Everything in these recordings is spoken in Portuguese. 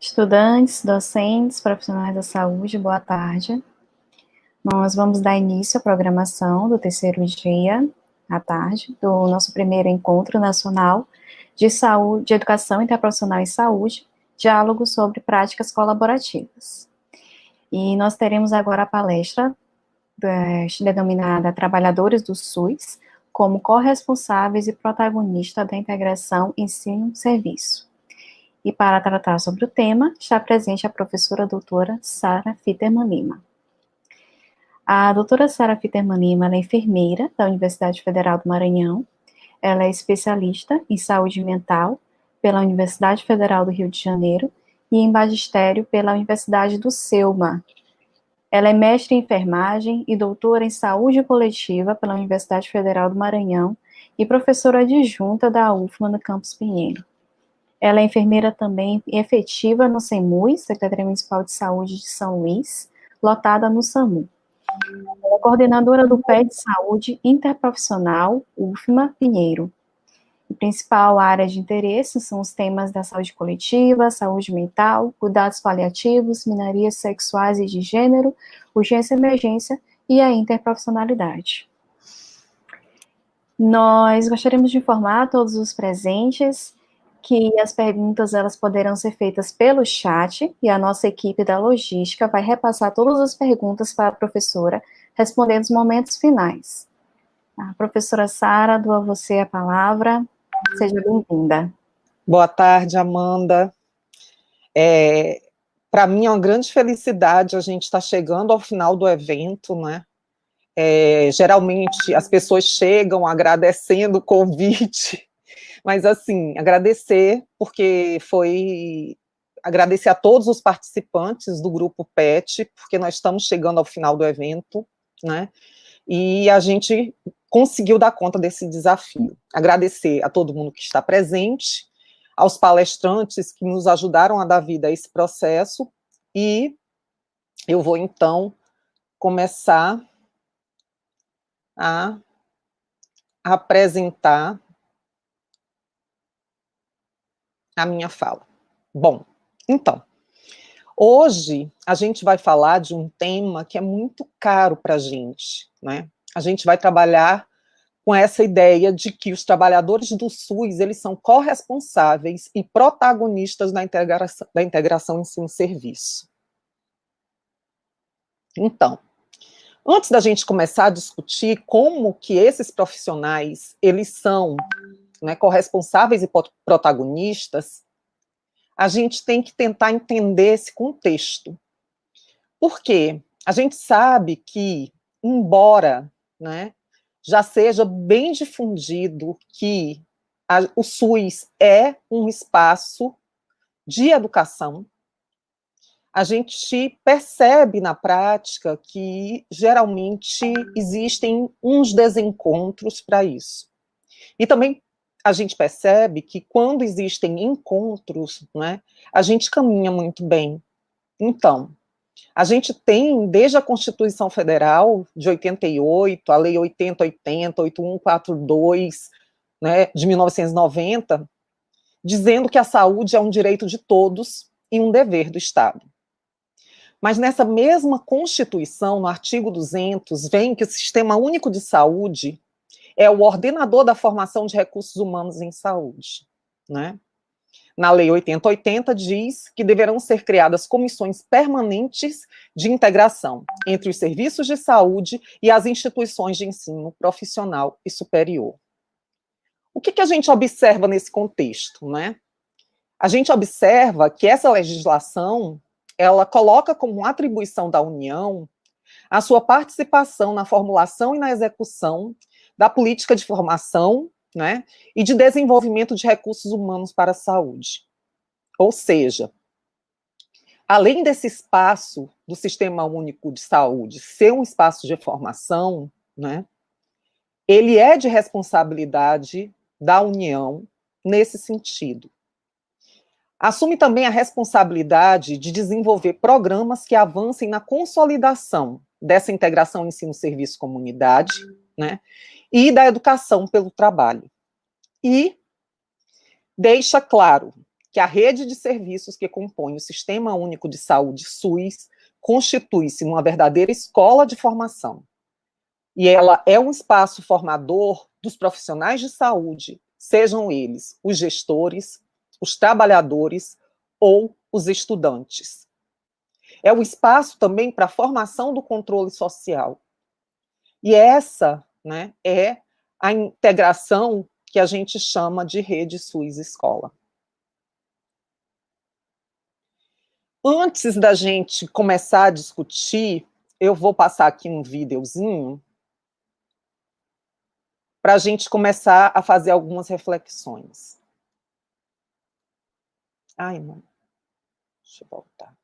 Estudantes, docentes, profissionais da saúde, boa tarde. Nós vamos dar início à programação do terceiro dia, à tarde, do nosso primeiro encontro nacional de saúde, de educação interprofissional em saúde, diálogo sobre práticas colaborativas. E nós teremos agora a palestra denominada Trabalhadores do SUS como corresponsáveis e protagonistas da integração ensino-serviço. E para tratar sobre o tema, está presente a professora doutora Sara Fiterman Lima. A doutora Sara Fiterman Lima é enfermeira da Universidade Federal do Maranhão, ela é especialista em saúde mental pela Universidade Federal do Rio de Janeiro e em magistério pela Universidade do Selma. Ela é mestre em enfermagem e doutora em saúde coletiva pela Universidade Federal do Maranhão e professora adjunta da UFMA no Campus Pinheiro. Ela é enfermeira também efetiva no SEMUI, Secretaria Municipal de Saúde de São Luís, lotada no SAMU. Ela é coordenadora do PE de Saúde Interprofissional, UFMA Pinheiro. A principal área de interesse são os temas da saúde coletiva, saúde mental, cuidados paliativos, minorias sexuais e de gênero, urgência e emergência e a interprofissionalidade. Nós gostaríamos de informar a todos os presentes que as perguntas elas poderão ser feitas pelo chat e a nossa equipe da logística vai repassar todas as perguntas para a professora, respondendo nos momentos finais. A professora Sara, dou a você a palavra. Seja bem-vinda. Boa tarde, Amanda. Para mim é uma grande felicidade a gente estar chegando ao final do evento, né? Geralmente as pessoas chegam agradecendo o convite, mas assim, agradecer, porque agradecer a todos os participantes do grupo PET, porque nós estamos chegando ao final do evento, né? E a gente conseguiu dar conta desse desafio. Agradecer a todo mundo que está presente, aos palestrantes que nos ajudaram a dar vida a esse processo, e eu vou, então, começar a apresentar a minha fala. Bom, então, hoje a gente vai falar de um tema que é muito caro para a gente, né? A gente vai trabalhar com essa ideia de que os trabalhadores do SUS, eles são corresponsáveis e protagonistas da integração ensino-serviço. Então, antes da gente começar a discutir como que esses profissionais, eles são, né, corresponsáveis e protagonistas, a gente tem que tentar entender esse contexto. Por quê? A gente sabe que, embora, né, já seja bem difundido que o SUS é um espaço de educação, a gente percebe na prática que geralmente existem uns desencontros para isso. E também a gente percebe que quando existem encontros, né, a gente caminha muito bem. Então, a gente tem, desde a Constituição Federal de 88, a Lei 8080, 8142, né, de 1990, dizendo que a saúde é um direito de todos e um dever do Estado. Mas nessa mesma Constituição, no artigo 200, vem que o Sistema Único de Saúde é o ordenador da formação de recursos humanos em saúde, né? Na Lei 8080 diz que deverão ser criadas comissões permanentes de integração entre os serviços de saúde e as instituições de ensino profissional e superior. O que a gente observa nesse contexto, né? A gente observa que essa legislação, ela coloca como atribuição da União a sua participação na formulação e na execução da política de formação, né, e de desenvolvimento de recursos humanos para a saúde. Ou seja, além desse espaço do Sistema Único de Saúde ser um espaço de formação, né, ele é de responsabilidade da União nesse sentido. Assume também a responsabilidade de desenvolver programas que avancem na consolidação dessa integração ensino-serviço-comunidade, né, e da educação pelo trabalho. E deixa claro que a rede de serviços que compõe o Sistema Único de Saúde, SUS, constitui-se numa verdadeira escola de formação. E ela é um espaço formador dos profissionais de saúde, sejam eles os gestores, os trabalhadores ou os estudantes. É um espaço também para a formação do controle social. E essa, né, é a integração que a gente chama de rede SUS Escola. Antes da gente começar a discutir, eu vou passar aqui um videozinho para a gente começar a fazer algumas reflexões. Ai, não. Deixa eu voltar.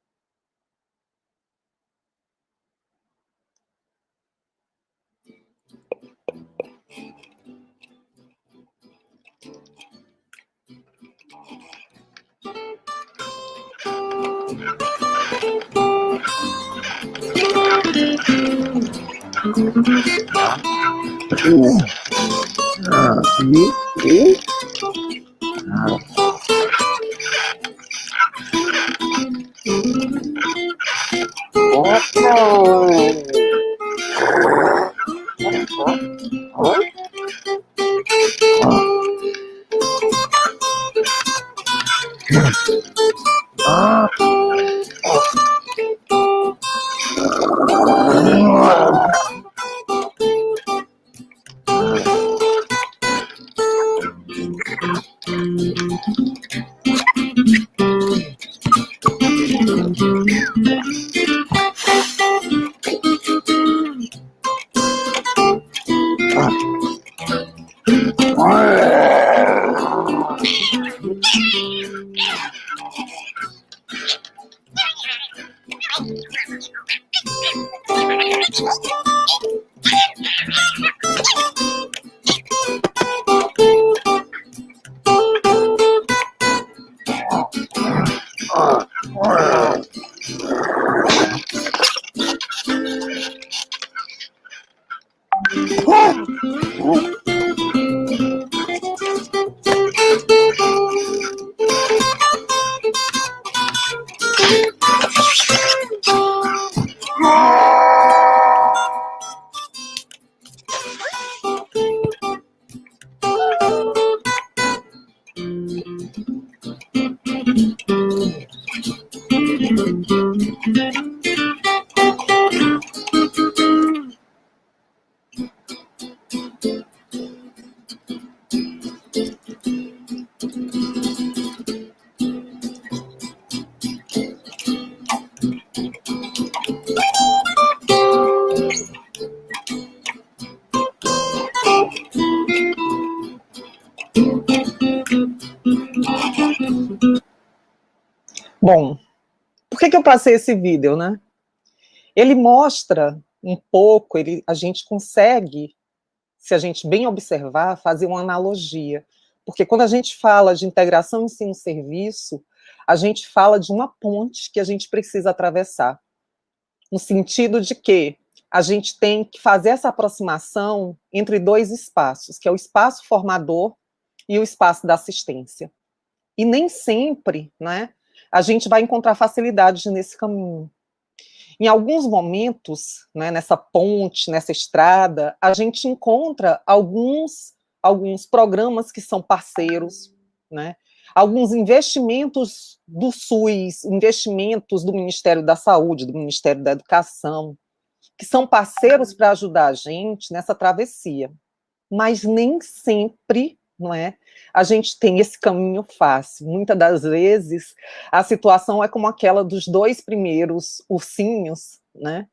Bom, por que eu passei esse vídeo, né? Ele mostra um pouco, a gente consegue, se a gente bem observar, fazer uma analogia. Porque quando a gente fala de integração ensino-serviço, a gente fala de uma ponte que a gente precisa atravessar. No sentido de que a gente tem que fazer essa aproximação entre dois espaços, que é o espaço formador e o espaço da assistência. E nem sempre, né, a gente vai encontrar facilidades nesse caminho. Em alguns momentos, né, nessa ponte, nessa estrada, a gente encontra alguns programas que são parceiros, né, alguns investimentos do SUS, investimentos do Ministério da Saúde, do Ministério da Educação, que são parceiros para ajudar a gente nessa travessia. Mas nem sempre, não é? A gente tem esse caminho fácil. Muitas das vezes, a situação é como aquela dos dois primeiros ursinhos, né?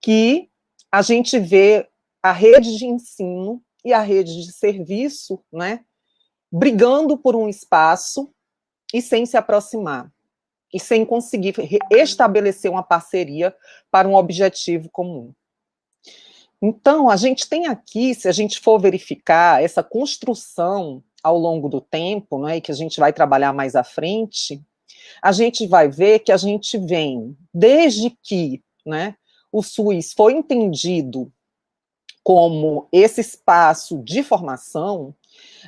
Que a gente vê a rede de ensino e a rede de serviço, né? Brigando por um espaço e sem se aproximar, e sem conseguir estabelecer uma parceria para um objetivo comum. Então, a gente tem aqui, se a gente for verificar essa construção ao longo do tempo, né, e que a gente vai trabalhar mais à frente, a gente vai ver que a gente vem, desde que, né, o SUS foi entendido como esse espaço de formação,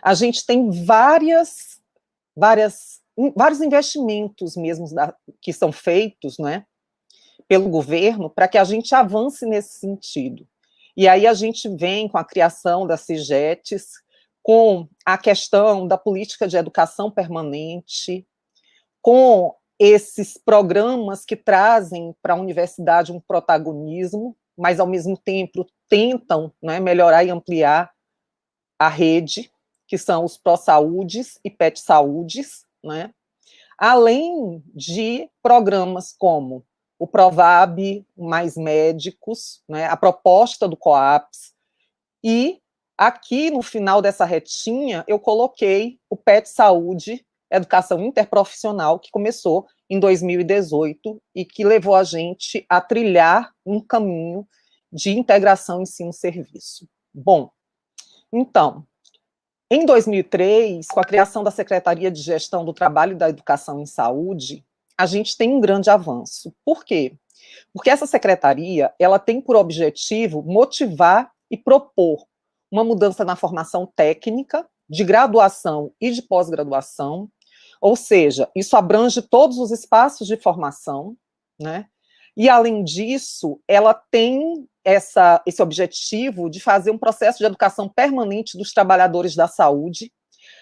a gente tem várias vários investimentos mesmo que são feitos, né, pelo governo para que a gente avance nesse sentido. E aí a gente vem com a criação das CIGETs, com a questão da política de educação permanente, com esses programas que trazem para a universidade um protagonismo, mas ao mesmo tempo tentam, né, melhorar e ampliar a rede, que são os pró-saúdes e pet-saúdes, né, além de programas como o Provab, Mais Médicos, né, a proposta do COAPS, e aqui no final dessa retinha eu coloquei o PET Saúde, Educação Interprofissional, que começou em 2018 e que levou a gente a trilhar um caminho de integração ensino-serviço. Bom, então, em 2003, com a criação da Secretaria de Gestão do Trabalho e da Educação em Saúde, a gente tem um grande avanço. Por quê? Porque essa secretaria, ela tem por objetivo motivar e propor uma mudança na formação técnica, de graduação e de pós-graduação, ou seja, isso abrange todos os espaços de formação, né? E, além disso, ela tem esse objetivo de fazer um processo de educação permanente dos trabalhadores da saúde,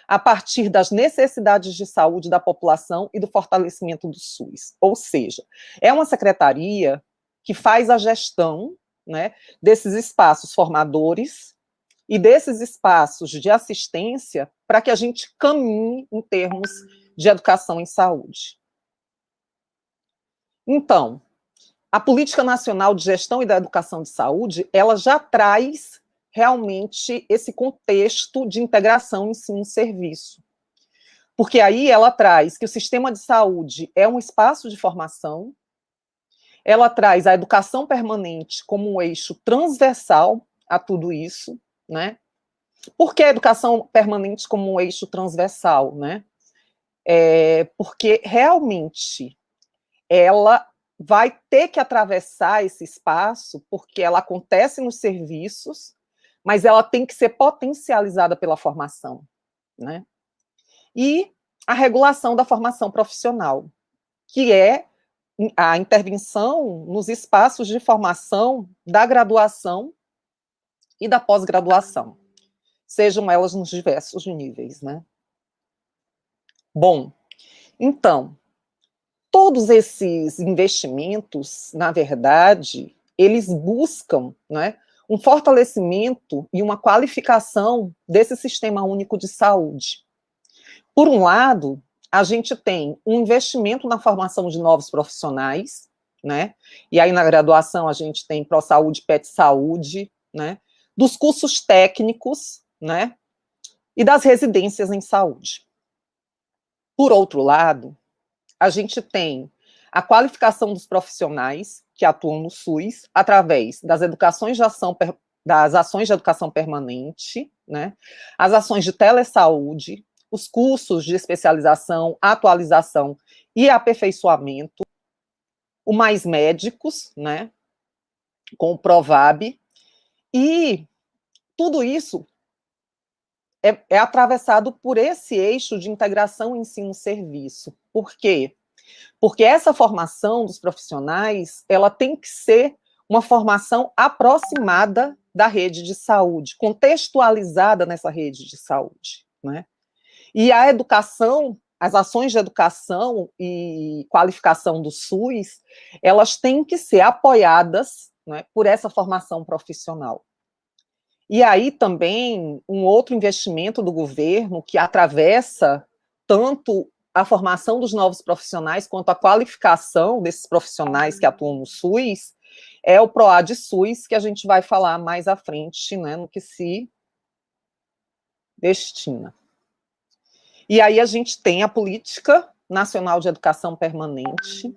a partir das necessidades de saúde da população e do fortalecimento do SUS. Ou seja, é uma secretaria que faz a gestão, né, desses espaços formadores e desses espaços de assistência para que a gente caminhe em termos de educação em saúde. Então, a Política Nacional de Gestão e da Educação de Saúde, ela já traz realmente esse contexto de integração ensino-serviço. Porque aí ela traz que o sistema de saúde é um espaço de formação, ela traz a educação permanente como um eixo transversal a tudo isso, né? Por que a educação permanente como um eixo transversal, né? Porque realmente ela vai ter que atravessar esse espaço, porque ela acontece nos serviços, mas ela tem que ser potencializada pela formação, né? E a regulação da formação profissional, que é a intervenção nos espaços de formação da graduação e da pós-graduação, sejam elas nos diversos níveis, né? Bom, então, todos esses investimentos, na verdade, eles buscam, né, um fortalecimento e uma qualificação desse sistema único de saúde. Por um lado, a gente tem um investimento na formação de novos profissionais, né? E aí na graduação a gente tem Pró-Saúde, PET Saúde, né? Dos cursos técnicos, né? E das residências em saúde. Por outro lado, a gente tem a qualificação dos profissionais que atuam no SUS através das ações de educação permanente, né? As ações de telesaúde, os cursos de especialização, atualização e aperfeiçoamento, o Mais Médicos, né, com o Provab, e tudo isso é atravessado por esse eixo de integração ensino-serviço. Por quê? Porque essa formação dos profissionais, ela tem que ser uma formação aproximada da rede de saúde, contextualizada nessa rede de saúde, né? E a educação, as ações de educação e qualificação do SUS, elas têm que ser apoiadas, né, por essa formação profissional. E aí também um outro investimento do governo que atravessa tanto a formação dos novos profissionais quanto a qualificação desses profissionais que atuam no SUS é o PROAD SUS, que a gente vai falar mais à frente, né, no que se destina. E aí a gente tem a Política Nacional de Educação Permanente.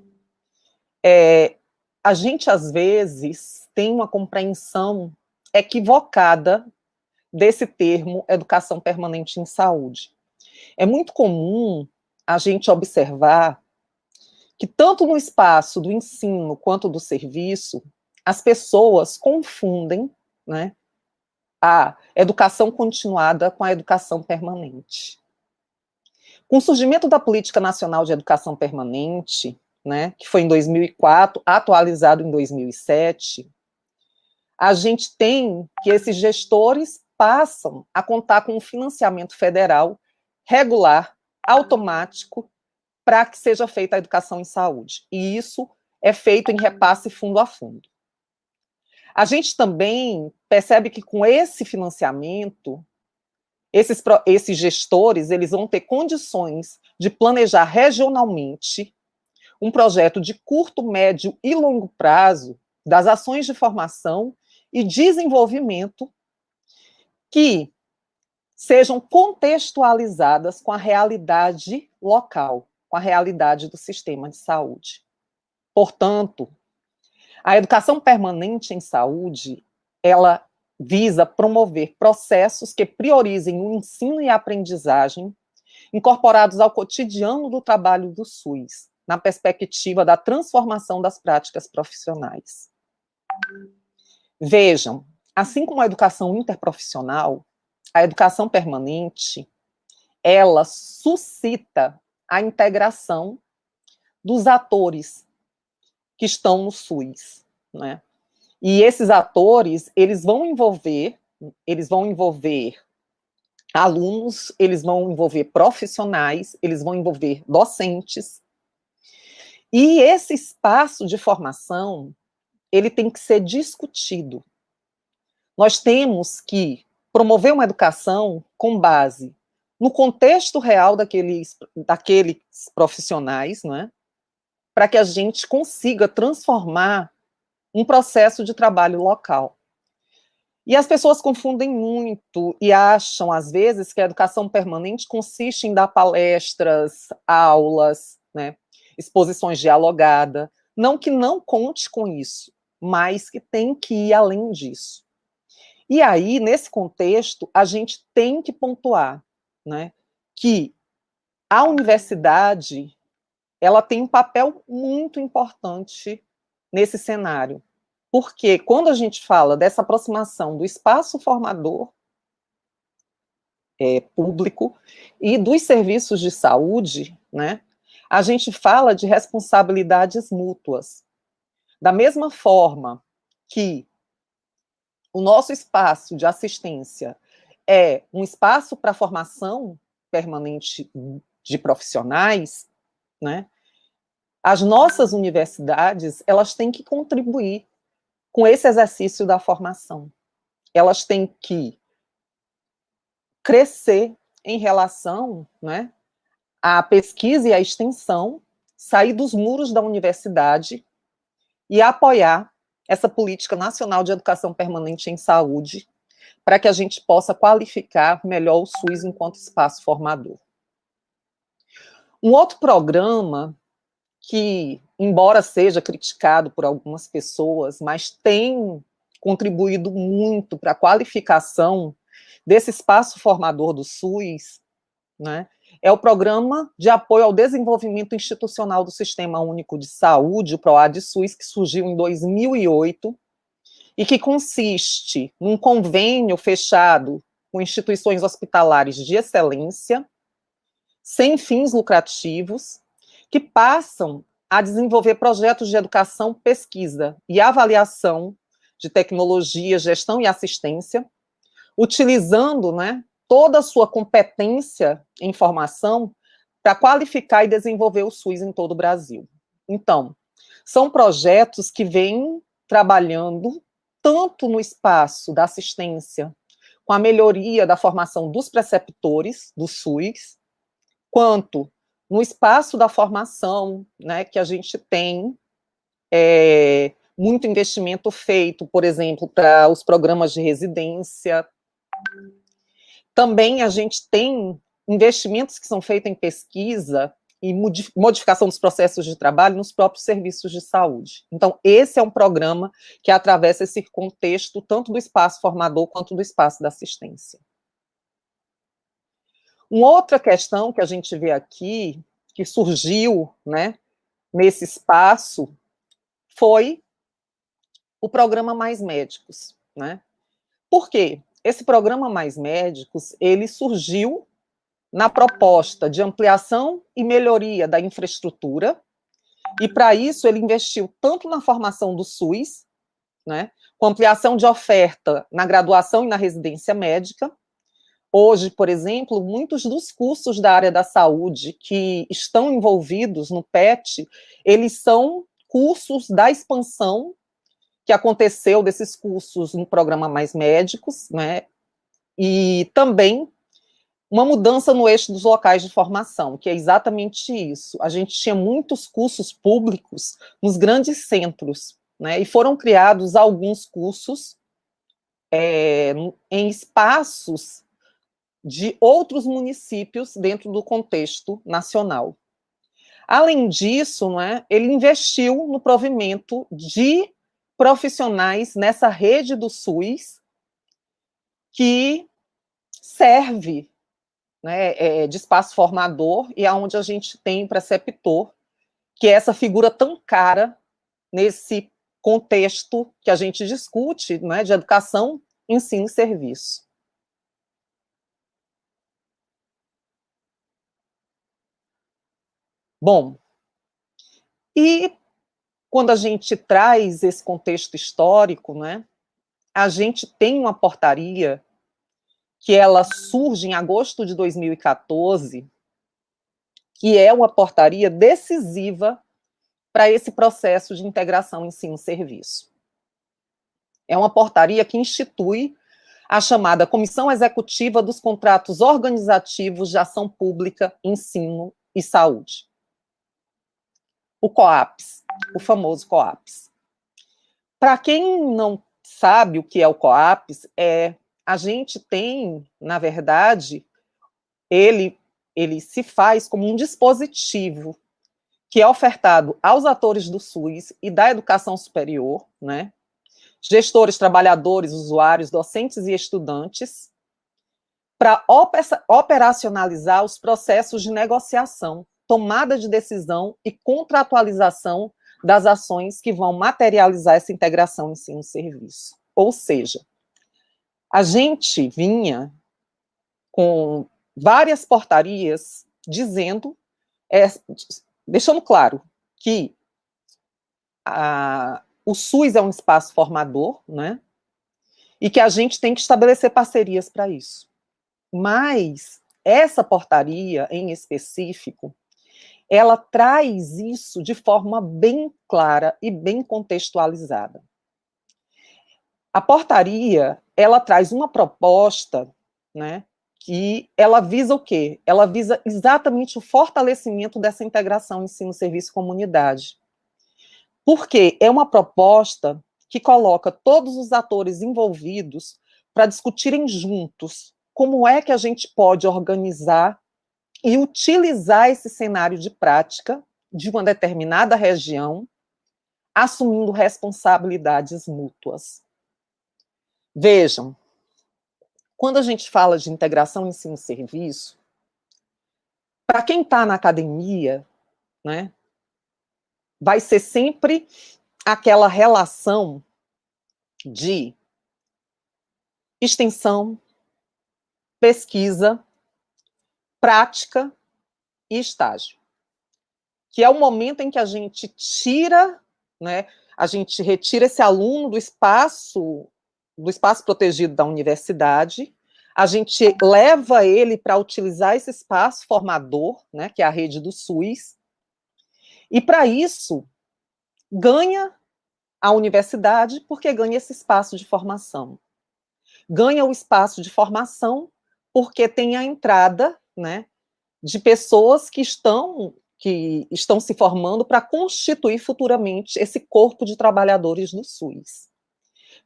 A gente, às vezes, tem uma compreensão equivocada desse termo educação permanente em saúde. É muito comum a gente observar que tanto no espaço do ensino quanto do serviço, as pessoas confundem, né, a educação continuada com a educação permanente. Com o surgimento da Política Nacional de Educação Permanente, né, que foi em 2004, atualizado em 2007, a gente tem que esses gestores passam a contar com um financiamento federal regular, automático, para que seja feita a educação em saúde. E isso é feito em repasse fundo a fundo. A gente também percebe que com esse financiamento, esses gestores eles vão ter condições de planejar regionalmente um projeto de curto, médio e longo prazo das ações de formação e desenvolvimento que sejam contextualizadas com a realidade local, com a realidade do sistema de saúde. Portanto, a educação permanente em saúde, ela visa promover processos que priorizem o ensino e a aprendizagem incorporados ao cotidiano do trabalho do SUS, na perspectiva da transformação das práticas profissionais. Vejam, assim como a educação interprofissional, a educação permanente, ela suscita a integração dos atores que estão no SUS, né? E esses atores, eles vão envolver alunos, eles vão envolver profissionais, eles vão envolver docentes. E esse espaço de formação, ele tem que ser discutido. Nós temos que promover uma educação com base no contexto real daqueles profissionais, né, para que a gente consiga transformar um processo de trabalho local. E as pessoas confundem muito e acham, às vezes, que a educação permanente consiste em dar palestras, aulas, né, exposições dialogadas. Não que não conte com isso, mas que tem que ir além disso. E aí, nesse contexto, a gente tem que pontuar, né, que a universidade ela tem um papel muito importante nesse cenário. Porque quando a gente fala dessa aproximação do espaço formador público e dos serviços de saúde, né, a gente fala de responsabilidades mútuas. Da mesma forma que o nosso espaço de assistência é um espaço para formação permanente de profissionais, né, as nossas universidades, elas têm que contribuir com esse exercício da formação. Elas têm que crescer em relação, né, à pesquisa e à extensão, sair dos muros da universidade e apoiar essa política nacional de educação permanente em saúde, para que a gente possa qualificar melhor o SUS enquanto espaço formador. Um outro programa que, embora seja criticado por algumas pessoas, mas tem contribuído muito para a qualificação desse espaço formador do SUS, né, é o Programa de Apoio ao Desenvolvimento Institucional do Sistema Único de Saúde, o PROAD-SUS, que surgiu em 2008, e que consiste num convênio fechado com instituições hospitalares de excelência, sem fins lucrativos, que passam a desenvolver projetos de educação, pesquisa e avaliação de tecnologia, gestão e assistência, utilizando, né, toda a sua competência em formação para qualificar e desenvolver o SUS em todo o Brasil. Então, são projetos que vêm trabalhando tanto no espaço da assistência, com a melhoria da formação dos preceptores do SUS, quanto no espaço da formação, né, que a gente tem muito investimento feito, por exemplo, para os programas de residência. Também a gente tem investimentos que são feitos em pesquisa e modificação dos processos de trabalho nos próprios serviços de saúde. Então, esse é um programa que atravessa esse contexto tanto do espaço formador quanto do espaço da assistência. Uma outra questão que a gente vê aqui, que surgiu, né, nesse espaço, foi o programa Mais Médicos, né? Por quê? Esse programa Mais Médicos, ele surgiu, na proposta de ampliação e melhoria da infraestrutura, e para isso ele investiu tanto na formação do SUS, né, com ampliação de oferta na graduação e na residência médica. Hoje, por exemplo, muitos dos cursos da área da saúde que estão envolvidos no PET, eles são cursos da expansão que aconteceu desses cursos no programa Mais Médicos, né, e também uma mudança no eixo dos locais de formação, que é exatamente isso. A gente tinha muitos cursos públicos nos grandes centros, né, e foram criados alguns cursos em espaços de outros municípios dentro do contexto nacional. Além disso, né, ele investiu no provimento de profissionais nessa rede do SUS que serve, né, de espaço formador e aonde a gente tem preceptor, que é essa figura tão cara nesse contexto que a gente discute, né, de educação, ensino e serviço. Bom, e quando a gente traz esse contexto histórico, né, a gente tem uma portaria que ela surge em agosto de 2014, que é uma portaria decisiva para esse processo de integração ensino-serviço. É uma portaria que institui a chamada Comissão Executiva dos Contratos Organizativos de Ação Pública, Ensino e Saúde. O COAPS, o famoso COAPS. Para quem não sabe o que é o COAPS, a gente tem, na verdade, ele se faz como um dispositivo que é ofertado aos atores do SUS e da educação superior, né, gestores, trabalhadores, usuários, docentes e estudantes, para operacionalizar os processos de negociação, tomada de decisão e contratualização das ações que vão materializar essa integração ensino-serviço. Ou seja, a gente vinha com várias portarias dizendo, deixando claro que o SUS é um espaço formador, né, e que a gente tem que estabelecer parcerias para isso. Mas essa portaria, em específico, ela traz isso de forma bem clara e bem contextualizada. A portaria, ela traz uma proposta, né, que ela visa o quê? Ela visa exatamente o fortalecimento dessa integração ensino-serviço-comunidade. Porque é uma proposta que coloca todos os atores envolvidos para discutirem juntos como é que a gente pode organizar e utilizar esse cenário de prática de uma determinada região, assumindo responsabilidades mútuas. Vejam, quando a gente fala de integração ensino-serviço, para quem está na academia, né, vai ser sempre aquela relação de extensão, pesquisa, prática e estágio, que é o momento em que a gente tira, né, a gente retira esse aluno do espaço protegido da universidade, a gente leva ele para utilizar esse espaço formador, né, que é a rede do SUS, e para isso ganha a universidade, porque ganha esse espaço de formação. Ganha o espaço de formação porque tem a entrada, né, de pessoas que estão se formando para constituir futuramente esse corpo de trabalhadores do SUS.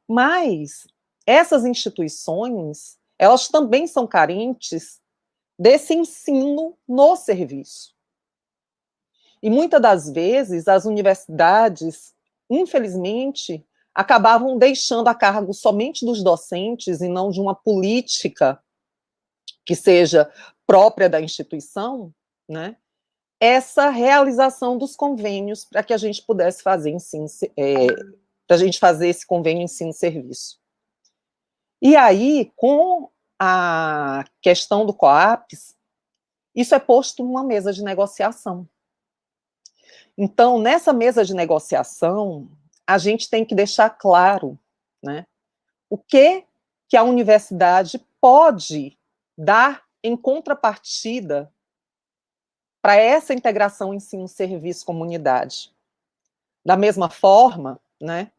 Mas essas instituições, elas também são carentes desse ensino no serviço. E muitas das vezes as universidades, infelizmente, acabavam deixando a cargo somente dos docentes e não de uma política que seja própria da instituição, né, essa realização dos convênios para que a gente pudesse fazer para a gente fazer esse convênio ensino-serviço. E aí, com a questão do COAPS, Isso é posto numa mesa de negociação. Então, nessa mesa de negociação, a gente tem que deixar claro, né, o que a universidade pode dar em contrapartida para essa integração ensino-serviço-comunidade. Da mesma forma, né,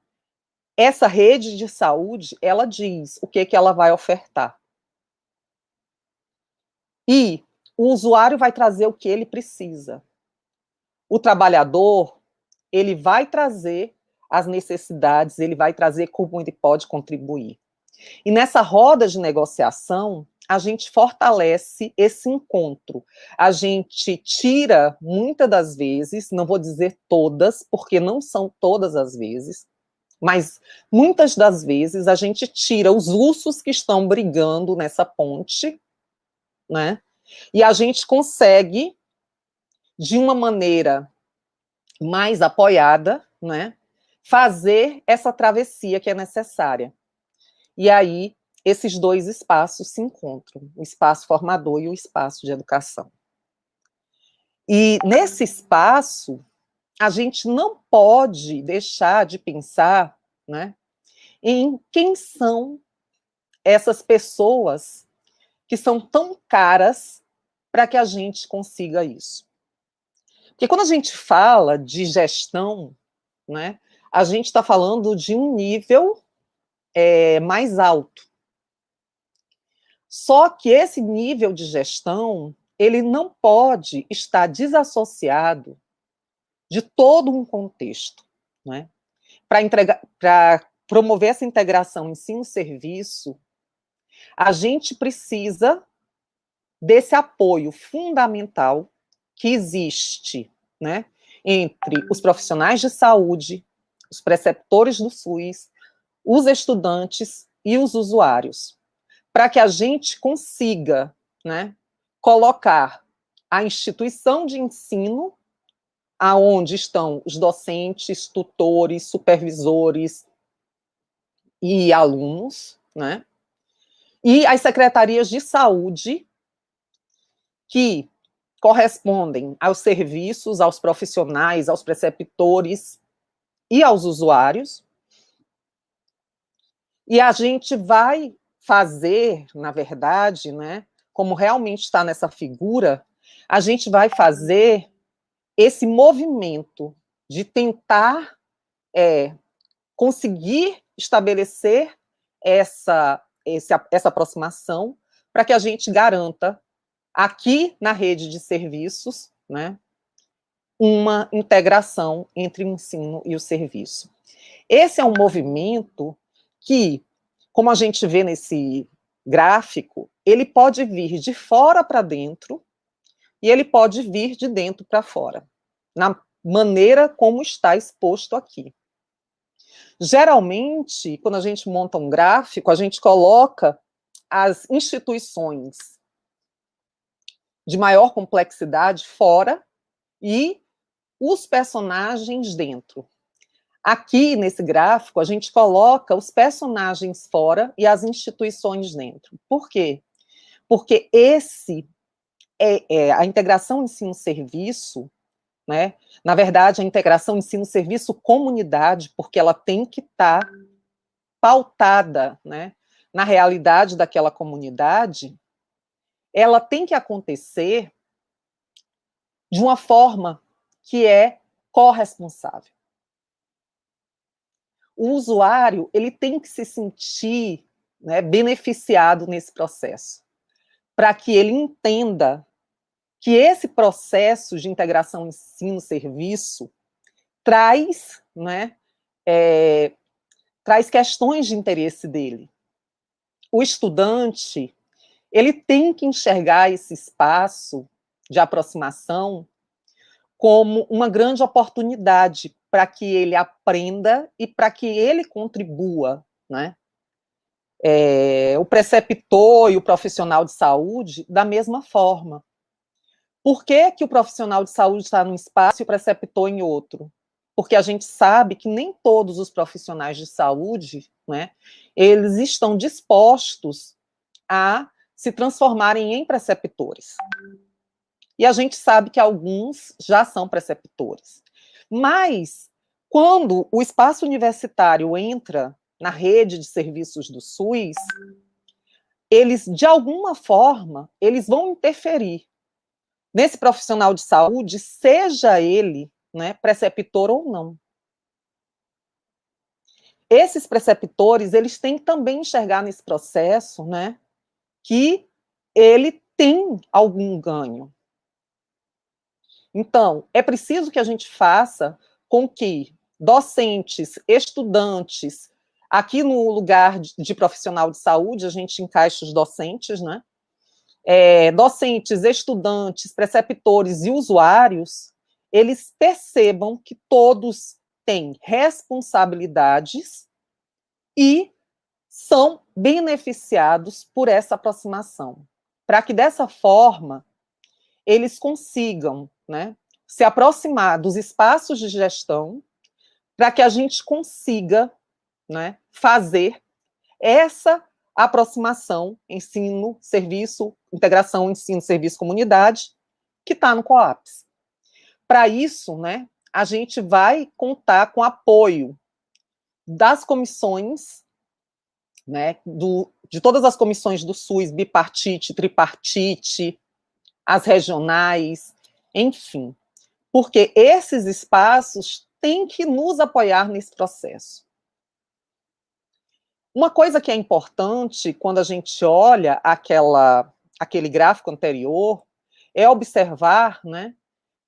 essa rede de saúde, ela diz o que ela vai ofertar. E o usuário vai trazer o que ele precisa. O trabalhador, ele vai trazer as necessidades, ele vai trazer como ele pode contribuir. E nessa roda de negociação, a gente fortalece esse encontro. A gente tira, muitas das vezes, não vou dizer todas, porque não são todas as vezes, mas muitas das vezes a gente tira os ursos que estão brigando nessa ponte, né? E a gente consegue, de uma maneira mais apoiada, né, fazer essa travessia que é necessária. E aí, esses dois espaços se encontram, o espaço formador e o espaço de educação. E nesse espaço, a gente não pode deixar de pensar, né, em quem são essas pessoas que são tão caras para que a gente consiga isso. Porque quando a gente fala de gestão, né, a gente está falando de um nível mais alto. Só que esse nível de gestão, ele não pode estar desassociado de todo um contexto, né? Para promover essa integração ensino-serviço, a gente precisa desse apoio fundamental que existe, né, entre os profissionais de saúde, os preceptores do SUS, os estudantes e os usuários, para que a gente consiga, né, colocar a instituição de ensino aonde estão os docentes, tutores, supervisores e alunos, né, e as secretarias de saúde que correspondem aos serviços, aos profissionais, aos preceptores e aos usuários. E a gente vai fazer, na verdade, né, como realmente está nessa figura, a gente vai fazer esse movimento de tentar conseguir estabelecer essa aproximação para que a gente garanta aqui na rede de serviços, né, uma integração entre o ensino e o serviço. Esse é um movimento que, como a gente vê nesse gráfico, ele pode vir de fora para dentro e ele pode vir de dentro para fora, na maneira como está exposto aqui. Geralmente, quando a gente monta um gráfico, a gente coloca as instituições de maior complexidade fora e os personagens dentro. Aqui, nesse gráfico, a gente coloca os personagens fora e as instituições dentro. Por quê? Porque a integração ensino-serviço, né? Na verdade, a integração ensino-serviço-comunidade, porque ela tem que estar pautada, né, na realidade daquela comunidade, ela tem que acontecer de uma forma que é corresponsável. O usuário, ele tem que se sentir, né, beneficiado nesse processo, para que ele entenda que esse processo de integração ensino-serviço traz, né, traz questões de interesse dele. O estudante, ele tem que enxergar esse espaço de aproximação como uma grande oportunidade para que ele aprenda e para que ele contribua, né? O preceptor e o profissional de saúde, da mesma forma. Por que que o profissional de saúde está num espaço e o preceptor em outro? Porque a gente sabe que nem todos os profissionais de saúde, né, eles estão dispostos a se transformarem em preceptores. e a gente sabe que alguns já são preceptores. Mas, quando o espaço universitário entra na rede de serviços do SUS, eles, de alguma forma, eles vão interferir nesse profissional de saúde, seja ele, né, preceptor ou não. Esses preceptores, eles têm que também enxergar nesse processo, né, que ele tem algum ganho. Então, é preciso que a gente faça com que docentes, estudantes, aqui no lugar de profissional de saúde, a gente encaixa os docentes, né? Docentes, estudantes, preceptores e usuários, eles percebam que todos têm responsabilidades e são beneficiados por essa aproximação, para que dessa forma eles consigam, né, se aproximar dos espaços de gestão, para que a gente consiga, né, fazer essa aproximação ensino, serviço, integração, ensino, serviço, comunidade, que está no COAPS. Para isso, né, a gente vai contar com apoio das comissões, né, de todas as comissões do SUS, bipartite, tripartite, as regionais, enfim, porque esses espaços têm que nos apoiar nesse processo. Uma coisa que é importante quando a gente olha aquele gráfico anterior é observar, né,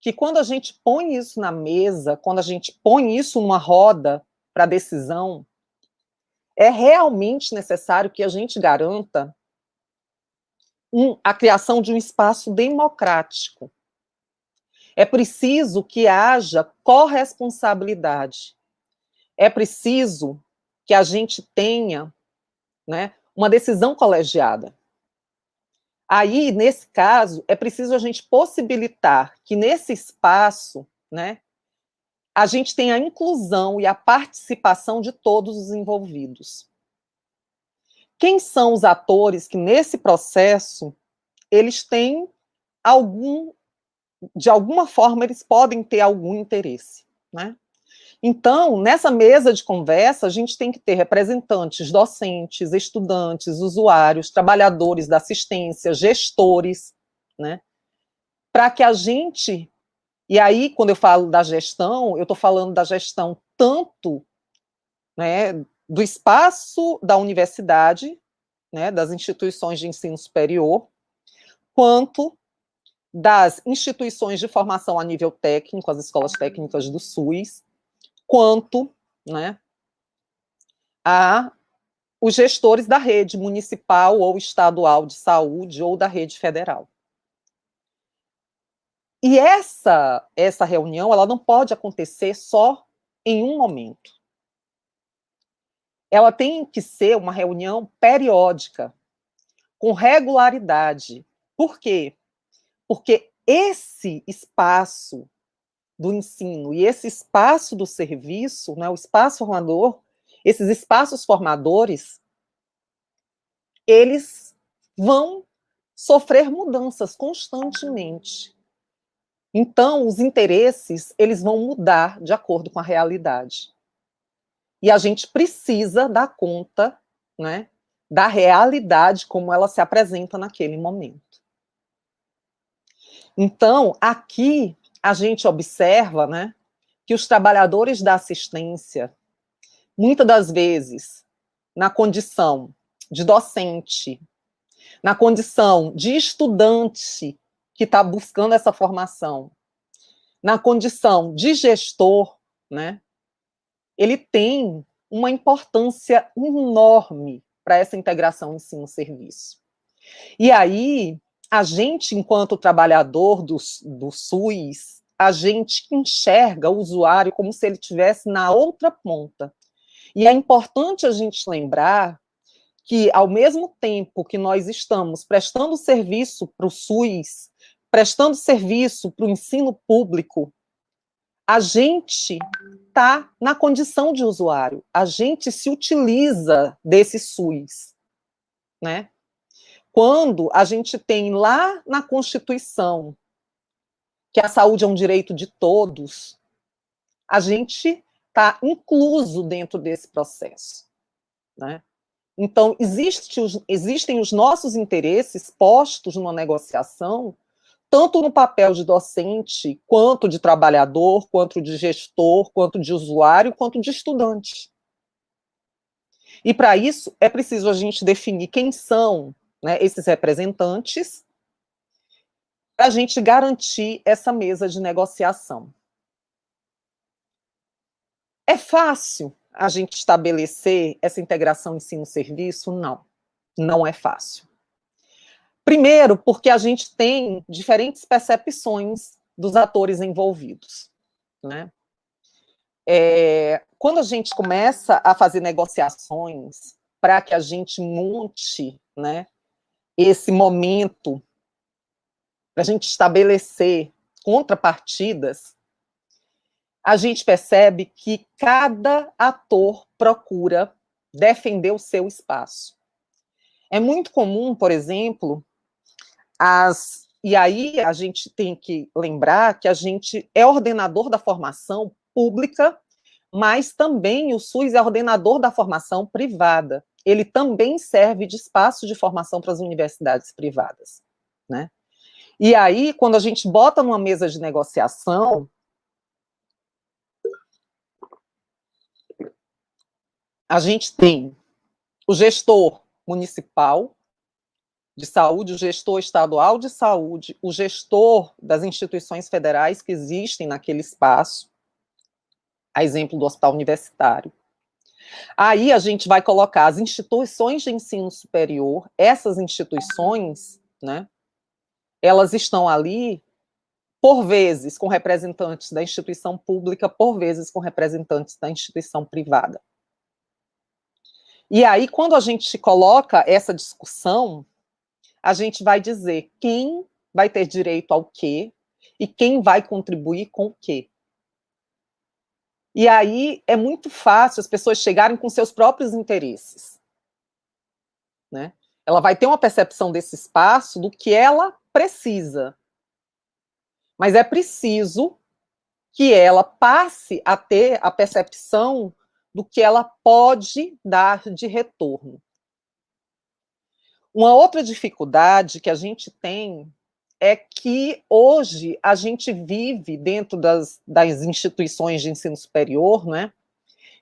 que quando a gente põe isso na mesa, quando a gente põe isso numa roda para decisão, é realmente necessário que a gente garanta a criação de um espaço democrático. É preciso que haja corresponsabilidade. É preciso que a gente tenha, né, uma decisão colegiada. Aí, nesse caso, é preciso a gente possibilitar que nesse espaço, né, a gente tenha a inclusão e a participação de todos os envolvidos. Quem são os atores que nesse processo eles têm de alguma forma eles podem ter algum interesse, né? Então, nessa mesa de conversa, a gente tem que ter representantes docentes, estudantes, usuários, trabalhadores da assistência, gestores, né? Para que a gente... E aí, quando eu falo da gestão, eu estou falando da gestão tanto, né, do espaço da universidade, né, das instituições de ensino superior, quanto das instituições de formação a nível técnico, as escolas técnicas do SUS, quanto, né, a os gestores da rede municipal ou estadual de saúde ou da rede federal. E essa reunião, ela não pode acontecer só em um momento. Ela tem que ser uma reunião periódica, com regularidade. Por quê? Porque esse espaço do ensino e esse espaço do serviço, né, o espaço formador, esses espaços formadores, eles vão sofrer mudanças constantemente. Então, os interesses, eles vão mudar de acordo com a realidade. E a gente precisa dar conta, né, da realidade como ela se apresenta naquele momento. Então, aqui a gente observa, né, que os trabalhadores da assistência, muitas das vezes, na condição de docente, na condição de estudante que está buscando essa formação, na condição de gestor, né, ele tem uma importância enorme para essa integração ensino-serviço. E aí, a gente, enquanto trabalhador do SUS, a gente enxerga o usuário como se ele estivesse na outra ponta. E é importante a gente lembrar que, ao mesmo tempo que nós estamos prestando serviço para o SUS, prestando serviço para o ensino público, a gente está na condição de usuário, a gente se utiliza desse SUS, né? Quando a gente tem lá na Constituição que a saúde é um direito de todos, a gente está incluso dentro desse processo, né? Então, existem os nossos interesses postos numa negociação, tanto no papel de docente, quanto de trabalhador, quanto de gestor, quanto de usuário, quanto de estudante. E, para isso, é preciso a gente definir quem são, né, esses representantes, para a gente garantir essa mesa de negociação. É fácil a gente estabelecer essa integração ensino-serviço? Não, não é fácil. Primeiro, porque a gente tem diferentes percepções dos atores envolvidos, né? Quando a gente começa a fazer negociações para que a gente monte, né, esse momento, para a gente estabelecer contrapartidas, a gente percebe que cada ator procura defender o seu espaço. É muito comum, por exemplo, e aí a gente tem que lembrar que a gente é ordenador da formação pública, mas também o SUS é ordenador da formação privada. Ele também serve de espaço de formação para as universidades privadas, né? E aí, quando a gente bota numa mesa de negociação, a gente tem o gestor municipal de saúde, o gestor estadual de saúde, o gestor das instituições federais que existem naquele espaço, a exemplo do hospital universitário. Aí a gente vai colocar as instituições de ensino superior, essas instituições, né, elas estão ali, por vezes, com representantes da instituição pública, por vezes com representantes da instituição privada. E aí, quando a gente coloca essa discussão, a gente vai dizer quem vai ter direito ao quê e quem vai contribuir com o quê. E aí é muito fácil as pessoas chegarem com seus próprios interesses, né? Ela vai ter uma percepção desse espaço, do que ela precisa. Mas é preciso que ela passe a ter a percepção do que ela pode dar de retorno. Uma outra dificuldade que a gente tem é que hoje a gente vive dentro das instituições de ensino superior, né,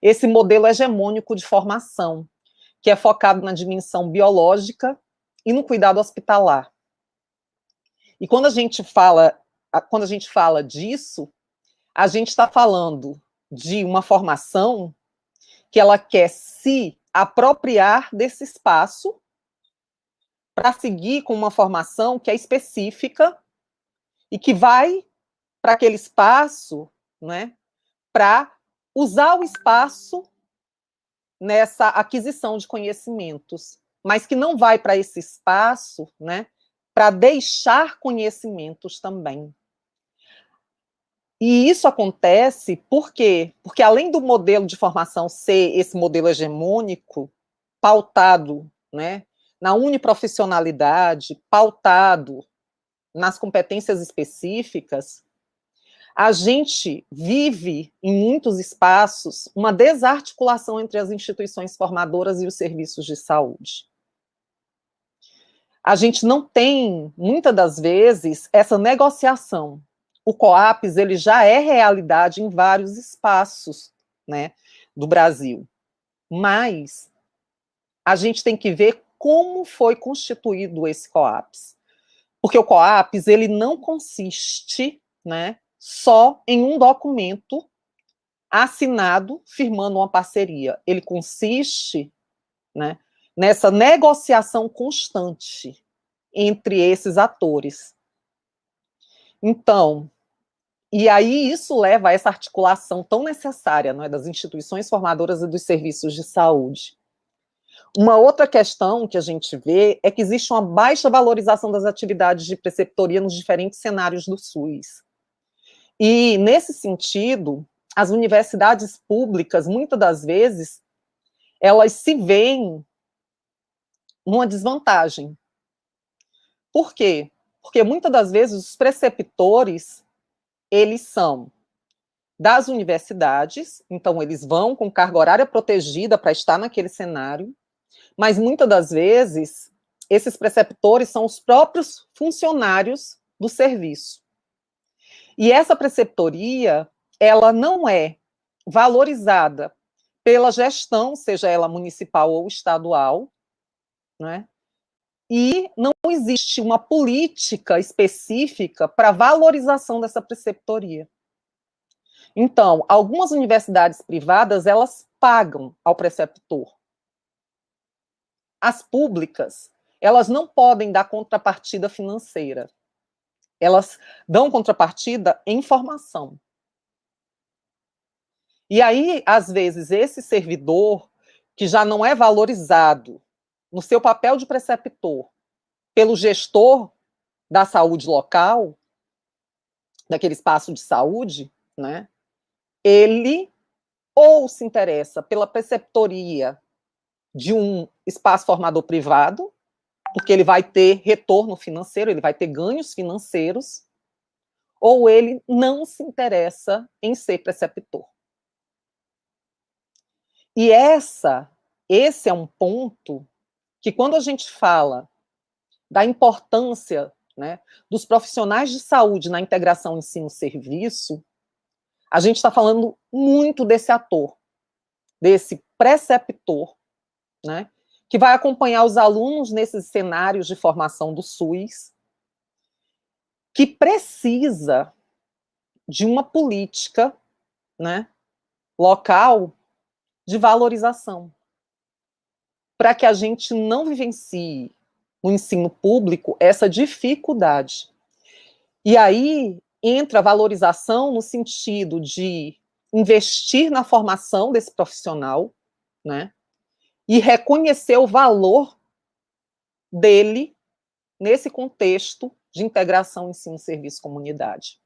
esse modelo hegemônico de formação, que é focado na dimensão biológica e no cuidado hospitalar. E quando a gente fala disso, a gente está falando de uma formação que ela quer se apropriar desse espaço para seguir com uma formação que é específica e que vai para aquele espaço, né, para usar o espaço nessa aquisição de conhecimentos, mas que não vai para esse espaço, né, para deixar conhecimentos também. E isso acontece por quê? Porque além do modelo de formação ser esse modelo hegemônico, pautado, né, na uniprofissionalidade, pautado nas competências específicas, a gente vive, em muitos espaços, uma desarticulação entre as instituições formadoras e os serviços de saúde. A gente não tem, muitas das vezes, essa negociação. O COAPS, ele já é realidade em vários espaços, né, do Brasil. Mas a gente tem que ver como foi constituído esse COAPS. Porque o COAPS, ele não consiste, né, só em um documento assinado firmando uma parceria. Ele consiste, né, nessa negociação constante entre esses atores. Então, e aí isso leva a essa articulação tão necessária, não é, das instituições formadoras e dos serviços de saúde. Uma outra questão que a gente vê é que existe uma baixa valorização das atividades de preceptoria nos diferentes cenários do SUS. E, nesse sentido, as universidades públicas, muitas das vezes, elas se veem numa desvantagem. Por quê? Porque, muitas das vezes, os preceptores, eles são das universidades, então eles vão com carga horária protegida para estar naquele cenário, mas muitas das vezes esses preceptores são os próprios funcionários do serviço. E essa preceptoria, ela não é valorizada pela gestão, seja ela municipal ou estadual, né? E não existe uma política específica para valorização dessa preceptoria. Então, algumas universidades privadas, elas pagam ao preceptor. As públicas, elas não podem dar contrapartida financeira. Elas dão contrapartida em formação. E aí, às vezes, esse servidor, que já não é valorizado no seu papel de preceptor pelo gestor da saúde local, daquele espaço de saúde, né, ele ou se interessa pela preceptoria de um espaço formador privado, porque ele vai ter retorno financeiro, ele vai ter ganhos financeiros, ou ele não se interessa em ser preceptor. E esse é um ponto que, quando a gente fala da importância, né, dos profissionais de saúde na integração ensino-serviço, a gente está falando muito desse ator, desse preceptor, né, que vai acompanhar os alunos nesses cenários de formação do SUS, que precisa de uma política, né, local de valorização, para que a gente não vivencie no ensino público essa dificuldade. E aí entra a valorização no sentido de investir na formação desse profissional, né, e reconhecer o valor dele nesse contexto de integração ensino-serviço-comunidade.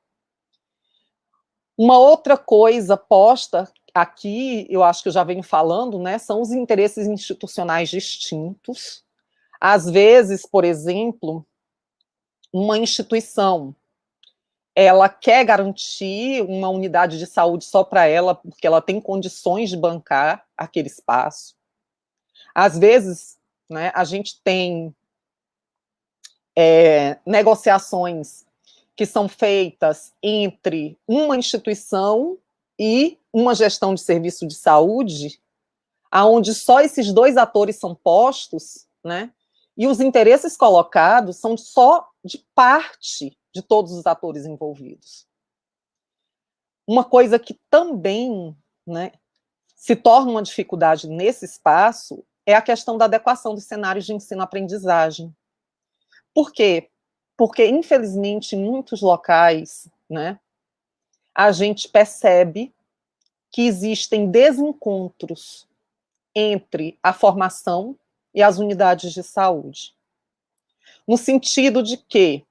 Uma outra coisa posta aqui, eu acho que eu já venho falando, né, são os interesses institucionais distintos. Às vezes, por exemplo, uma instituição, ela quer garantir uma unidade de saúde só para ela, porque ela tem condições de bancar aquele espaço. Às vezes, né, a gente tem negociações que são feitas entre uma instituição e uma gestão de serviço de saúde, aonde só esses dois atores são postos, né? E os interesses colocados são só de parte de todos os atores envolvidos. Uma coisa que também, né, se torna uma dificuldade nesse espaço é a questão da adequação dos cenários de ensino-aprendizagem. Por quê? Porque, infelizmente, em muitos locais, né, a gente percebe que existem desencontros entre a formação e as unidades de saúde. No sentido de que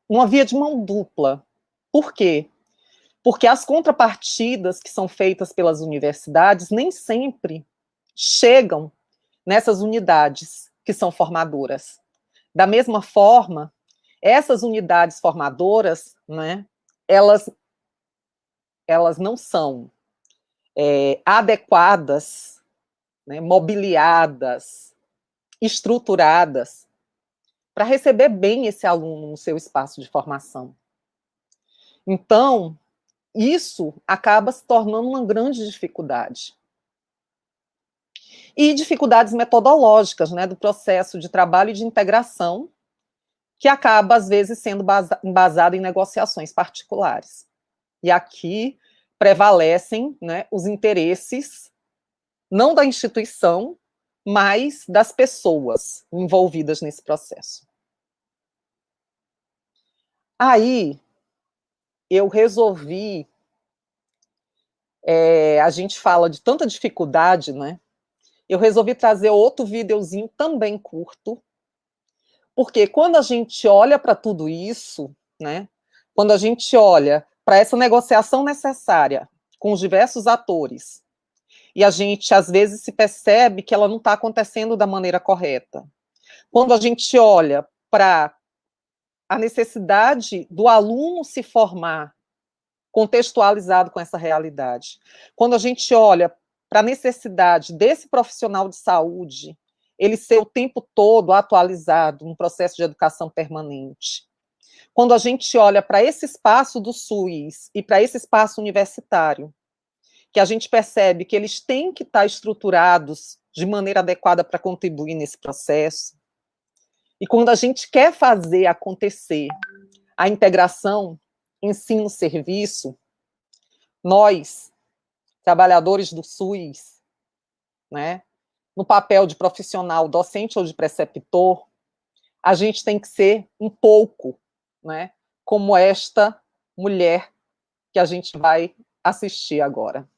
uma via de mão dupla. Por quê? Porque as contrapartidas que são feitas pelas universidades nem sempre chegam nessas unidades que são formadoras. Da mesma forma, essas unidades formadoras, né, elas não são adequadas, né, mobiliadas, estruturadas para receber bem esse aluno no seu espaço de formação. Então, isso acaba se tornando uma grande dificuldade. E dificuldades metodológicas, né, do processo de trabalho e de integração, que acaba, às vezes, sendo embasado em negociações particulares. E aqui prevalecem, né, os interesses, não da instituição, mas das pessoas envolvidas nesse processo. Aí, eu resolvi, a gente fala de tanta dificuldade, né? Eu resolvi trazer outro videozinho também curto, porque quando a gente olha para tudo isso, né? Quando a gente olha para essa negociação necessária com os diversos atores, e a gente, às vezes, se percebe que ela não está acontecendo da maneira correta. Quando a gente olha para a necessidade do aluno se formar contextualizado com essa realidade. Quando a gente olha para a necessidade desse profissional de saúde, ele ser o tempo todo atualizado num processo de educação permanente. Quando a gente olha para esse espaço do SUS e para esse espaço universitário, que a gente percebe que eles têm que estar estruturados de maneira adequada para contribuir nesse processo. E quando a gente quer fazer acontecer a integração ensino-serviço, nós, trabalhadores do SUS, né, no papel de profissional docente ou de preceptor, a gente tem que ser um pouco, né, como esta mulher que a gente vai assistir agora.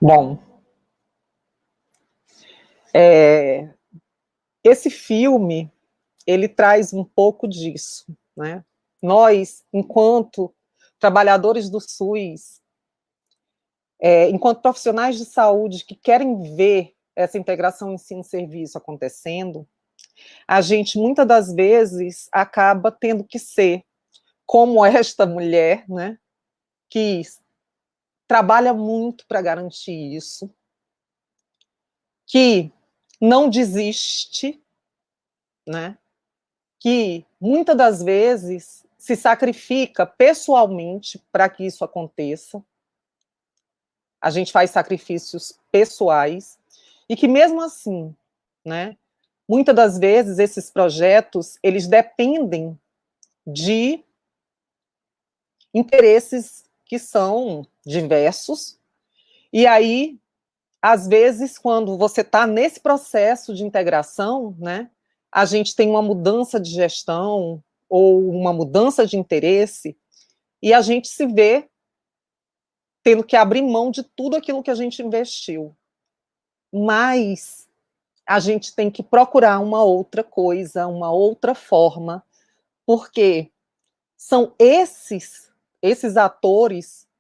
Bom, esse filme, ele traz um pouco disso, né? Nós, enquanto trabalhadores do SUS, enquanto profissionais de saúde que querem ver essa integração ensino-serviço acontecendo, a gente, muitas das vezes, acaba tendo que ser como esta mulher, né, que trabalha muito para garantir isso, que não desiste, né, que muitas das vezes se sacrifica pessoalmente para que isso aconteça. A gente faz sacrifícios pessoais e que mesmo assim, né, muitas das vezes esses projetos, eles dependem de interesses que são diversos, e aí, às vezes, quando você está nesse processo de integração, né, a gente tem uma mudança de gestão ou uma mudança de interesse, e a gente se vê tendo que abrir mão de tudo aquilo que a gente investiu. Mas a gente tem que procurar uma outra coisa, uma outra forma, porque são esses atores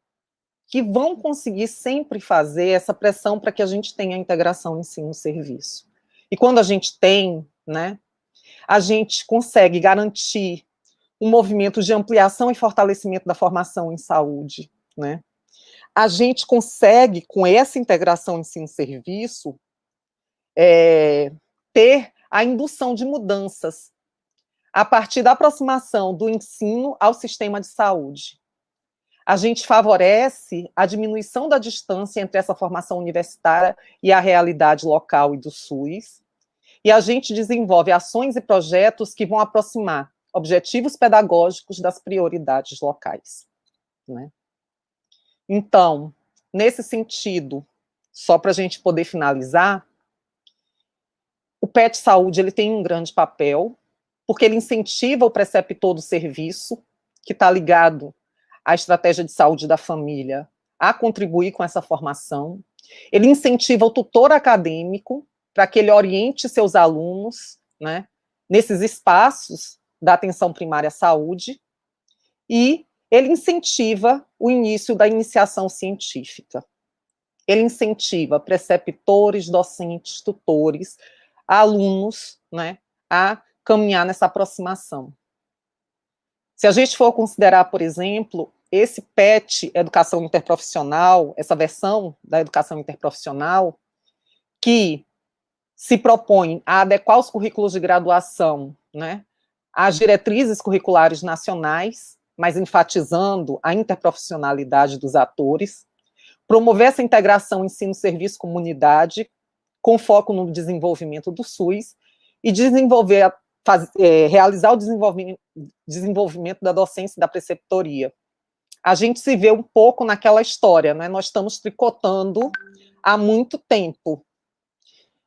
que vão conseguir sempre fazer essa pressão para que a gente tenha a integração ensino-serviço. E quando a gente tem, né, a gente consegue garantir um movimento de ampliação e fortalecimento da formação em saúde, né? A gente consegue, com essa integração ensino-serviço, ter a indução de mudanças a partir da aproximação do ensino ao sistema de saúde. A gente favorece a diminuição da distância entre essa formação universitária e a realidade local e do SUS, e a gente desenvolve ações e projetos que vão aproximar objetivos pedagógicos das prioridades locais, né? Então, nesse sentido, só para a gente poder finalizar, o PET Saúde ele tem um grande papel, porque ele incentiva o preceptor do serviço, que está ligado à estratégia de saúde da família, a contribuir com essa formação. Ele incentiva o tutor acadêmico para que ele oriente seus alunos, né, nesses espaços da atenção primária à saúde, e ele incentiva o início da iniciação científica. Ele incentiva preceptores, docentes, tutores, alunos, né, a caminhar nessa aproximação. Se a gente for considerar, por exemplo, esse PET, Educação Interprofissional, essa versão da educação interprofissional, que se propõe a adequar os currículos de graduação, né, às diretrizes curriculares nacionais, mas enfatizando a interprofissionalidade dos atores, promover essa integração ensino-serviço-comunidade, com foco no desenvolvimento do SUS, e realizar o desenvolvimento da docência e da preceptoria. A gente se vê um pouco naquela história, né? Nós estamos tricotando há muito tempo.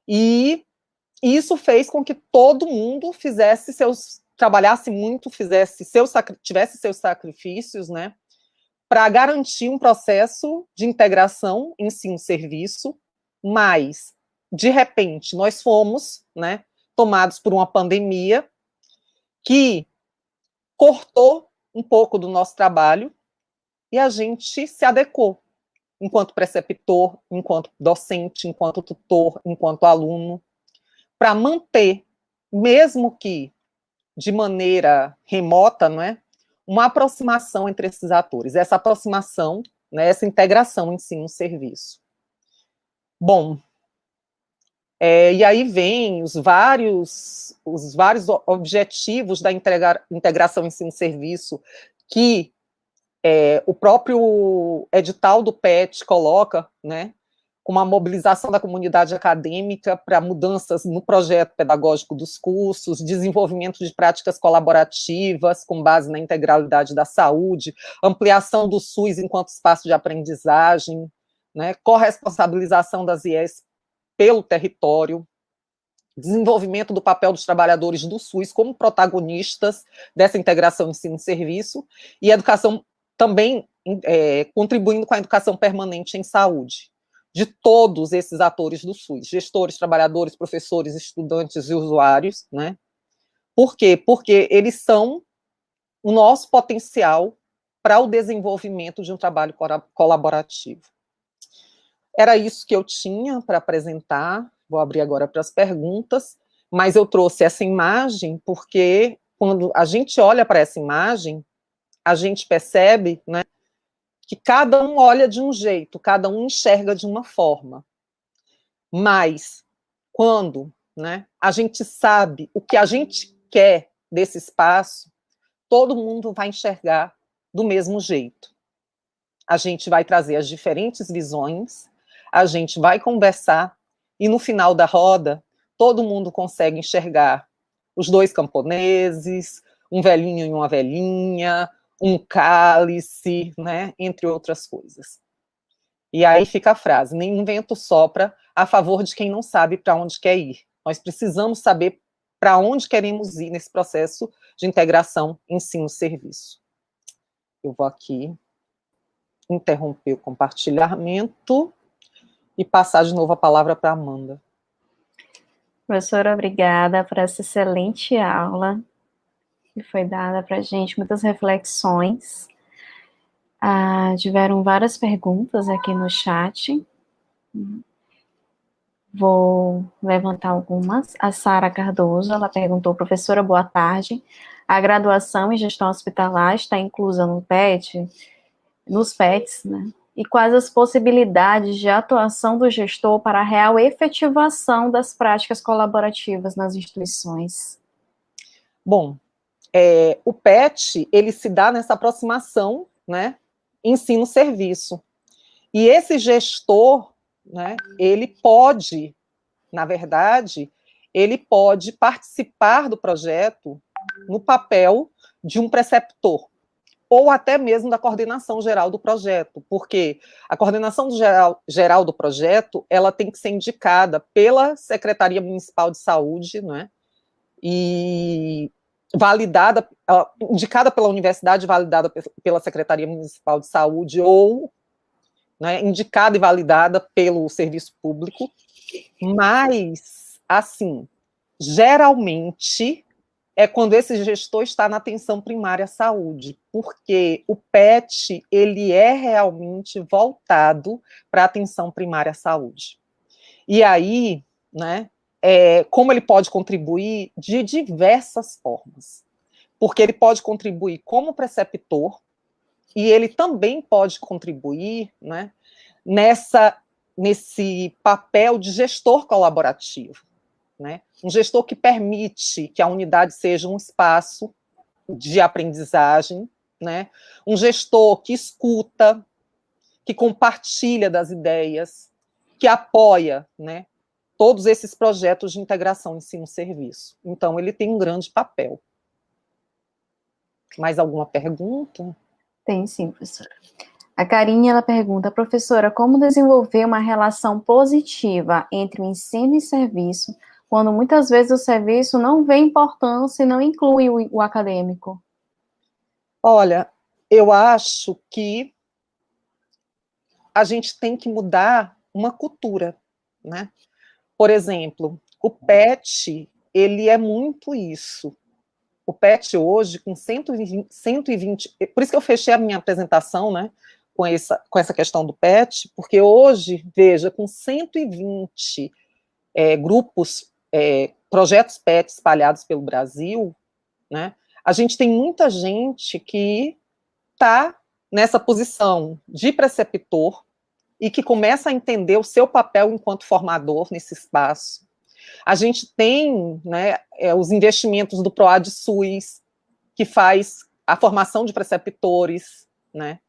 E isso fez com que todo mundo trabalhasse muito, tivesse seus sacrifícios, né? Para garantir um processo de integração ensino-serviço, mas, de repente, nós fomos, né, tomados por uma pandemia que cortou um pouco do nosso trabalho e a gente se adequou, enquanto preceptor, enquanto docente, enquanto tutor, enquanto aluno, para manter, mesmo que de maneira remota, não é, uma aproximação entre esses atores, essa aproximação, né, essa integração ensino-serviço. Bom, E aí vem os vários objetivos da integração ensino-serviço que o próprio edital do PET coloca, né, com uma mobilização da comunidade acadêmica para mudanças no projeto pedagógico dos cursos, desenvolvimento de práticas colaborativas com base na integralidade da saúde, ampliação do SUS enquanto espaço de aprendizagem, né, corresponsabilização das IES pelo território, desenvolvimento do papel dos trabalhadores do SUS como protagonistas dessa integração ensino-serviço, e educação também contribuindo com a educação permanente em saúde, de todos esses atores do SUS, gestores, trabalhadores, professores, estudantes e usuários, né? Por quê? Porque eles são o nosso potencial para o desenvolvimento de um trabalho colaborativo. Era isso que eu tinha para apresentar. Vou abrir agora para as perguntas, mas eu trouxe essa imagem porque quando a gente olha para essa imagem, a gente percebe, né, que cada um olha de um jeito, cada um enxerga de uma forma. Mas quando, né, a gente sabe o que a gente quer desse espaço, todo mundo vai enxergar do mesmo jeito. A gente vai trazer as diferentes visões, a gente vai conversar, e no final da roda, todo mundo consegue enxergar os dois camponeses, um velhinho e uma velhinha, um cálice, né, entre outras coisas. E aí fica a frase: nenhum vento sopra a favor de quem não sabe para onde quer ir. Nós precisamos saber para onde queremos ir nesse processo de integração ensino-serviço. Eu vou aqui interromper o compartilhamento e passar de novo a palavra para a Amanda. Professora, obrigada por essa excelente aula que foi dada para a gente, muitas reflexões. Tiveram várias perguntas aqui no chat. Vou levantar algumas. A Sara Cardoso, ela perguntou: professora, boa tarde. A graduação em gestão hospitalar está inclusa no PET, nos PETs, né? E quais as possibilidades de atuação do gestor para a real efetivação das práticas colaborativas nas instituições? Bom, o PET, ele se dá nessa aproximação, né, ensino-serviço. E esse gestor, né, ele pode, na verdade, ele pode participar do projeto no papel de um preceptor, ou até mesmo da coordenação geral do projeto, porque a coordenação geral do projeto, ela tem que ser indicada pela Secretaria Municipal de Saúde, né, e validada, indicada pela universidade, validada pela Secretaria Municipal de Saúde, ou, né, indicada e validada pelo serviço público, mas, assim, geralmente é quando esse gestor está na atenção primária à saúde, porque o PET, ele é realmente voltado para a atenção primária à saúde. E aí, né, como ele pode contribuir de diversas formas, porque ele pode contribuir como preceptor, e ele também pode contribuir, né, nesse papel de gestor colaborativo, né, um gestor que permite que a unidade seja um espaço de aprendizagem, né, um gestor que escuta, que compartilha das ideias, que apoia, né, todos esses projetos de integração ensino-serviço. Então, ele tem um grande papel. Mais alguma pergunta? Tem sim, professora. A Karine, ela pergunta: professora, como desenvolver uma relação positiva entre o ensino e serviço, quando muitas vezes o serviço não vê importância e não inclui o acadêmico? Olha, eu acho que a gente tem que mudar uma cultura, né? Por exemplo, o PET, ele é muito isso. O PET hoje, com 120, por isso que eu fechei a minha apresentação, né, com essa questão do PET, porque hoje, veja, com 120 grupos, projetos PET espalhados pelo Brasil, né, a gente tem muita gente que está nessa posição de preceptor e que começa a entender o seu papel enquanto formador nesse espaço, A gente tem, né, os investimentos do PROAD SUS, que faz a formação de preceptores, né?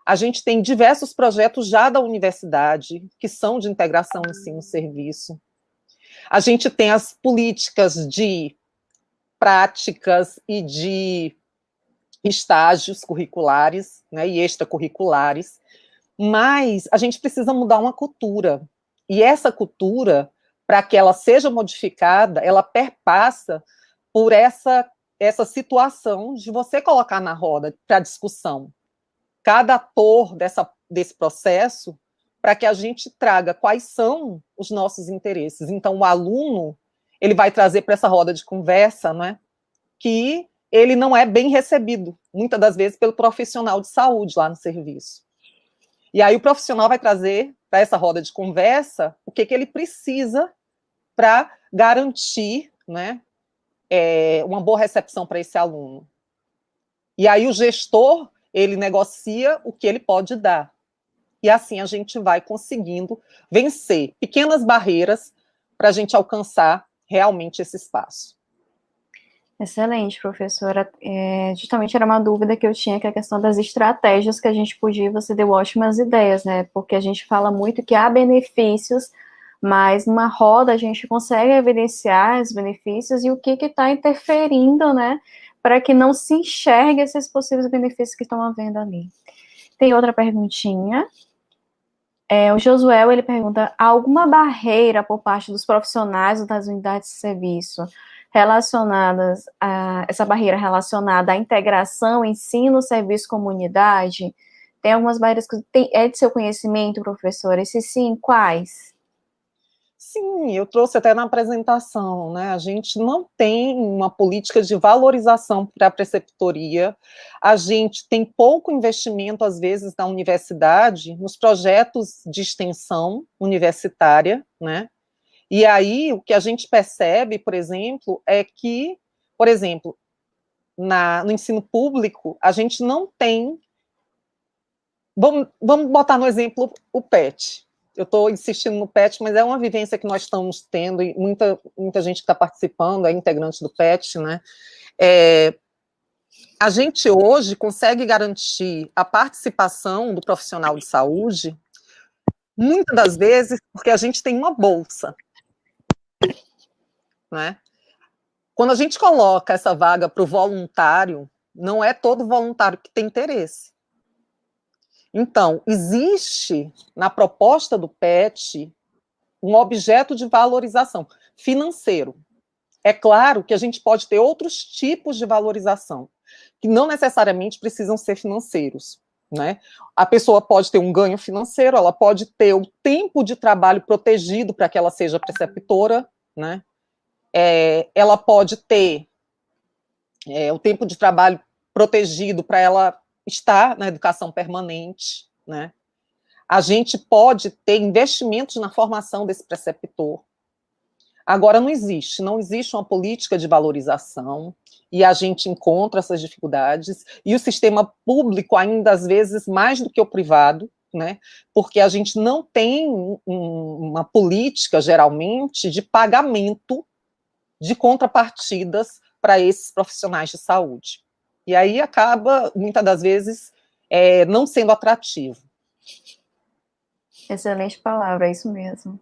A gente tem diversos projetos já da universidade, que são de integração ensino-serviço. A gente tem as políticas de práticas e de estágios curriculares, né, e extracurriculares, mas a gente precisa mudar uma cultura. E essa cultura, para que ela seja modificada, ela perpassa por essa situação de você colocar na roda para discussão cada ator desse processo, para que a gente traga quais são os nossos interesses. Então, o aluno, ele vai trazer para essa roda de conversa, né, que ele não é bem recebido, muitas das vezes, pelo profissional de saúde lá no serviço. E aí o profissional vai trazer para essa roda de conversa o que ele precisa para garantir, né, uma boa recepção para esse aluno. E aí o gestor, ele negocia o que ele pode dar. E assim a gente vai conseguindo vencer pequenas barreiras para a gente alcançar realmente esse espaço. Excelente, professora. Justamente era uma dúvida que eu tinha, que é a questão das estratégias que a gente podia, você deu ótimas ideias, né? Porque a gente fala muito que há benefícios, mas numa roda a gente consegue evidenciar os benefícios e o que está interferindo, né? Para que não se enxergue esses possíveis benefícios que estão havendo ali. Tem outra perguntinha. O Josué, ele pergunta, há alguma barreira por parte dos profissionais das unidades de serviço relacionadas a essa barreira relacionada à integração, ensino, serviço, comunidade? Tem algumas barreiras que é de seu conhecimento, professora? E se sim, quais? Sim, eu trouxe até na apresentação, né? A gente não tem uma política de valorização para a preceptoria, a gente tem pouco investimento, às vezes, na universidade, nos projetos de extensão universitária, né? E aí, o que a gente percebe, por exemplo, é que, por exemplo, no ensino público, a gente não tem. Vamos botar no exemplo o PET. Eu estou insistindo no PET, mas é uma vivência que nós estamos tendo, e muita gente que está participando é integrante do PET, né? A gente hoje consegue garantir a participação do profissional de saúde, muitas das vezes, porque a gente tem uma bolsa, né? Quando a gente coloca essa vaga para o voluntário, não é todo voluntário que tem interesse. Então, existe na proposta do PET um objeto de valorização financeiro. É claro que a gente pode ter outros tipos de valorização, que não necessariamente precisam ser financeiros, né? A pessoa pode ter um ganho financeiro, ela pode ter o tempo de trabalho protegido para que ela seja preceptora, né? Ela pode ter o tempo de trabalho protegido para ela estar na educação permanente, né? A gente pode ter investimentos na formação desse preceptor. Agora, não existe uma política de valorização, e a gente encontra essas dificuldades, e o sistema público ainda, às vezes, mais do que o privado, né? Porque a gente não tem uma política, geralmente, de pagamento de contrapartidas para esses profissionais de saúde. E aí acaba, muitas das vezes, não sendo atrativo. Excelente palavra, é isso mesmo.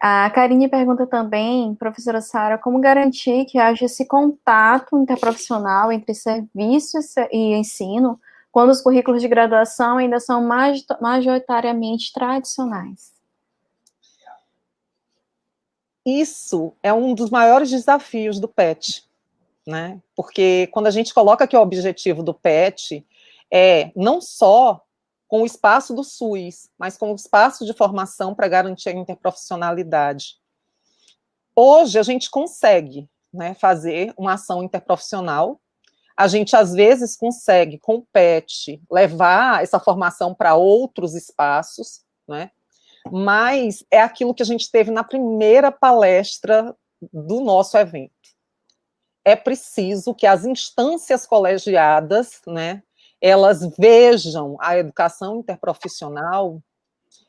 A Karine pergunta também, professora Sara, como garantir que haja esse contato interprofissional entre serviço e ensino, quando os currículos de graduação ainda são majoritariamente tradicionais? Isso é um dos maiores desafios do PET, né? Porque quando a gente coloca que o objetivo do PET é não só com o espaço do SUS, mas com o espaço de formação para garantir a interprofissionalidade. Hoje a gente consegue, né, fazer uma ação interprofissional, a gente às vezes consegue, com o PET, levar essa formação para outros espaços, né? Mas é aquilo que a gente teve na primeira palestra do nosso evento. É preciso que as instâncias colegiadas, né, elas vejam a educação interprofissional.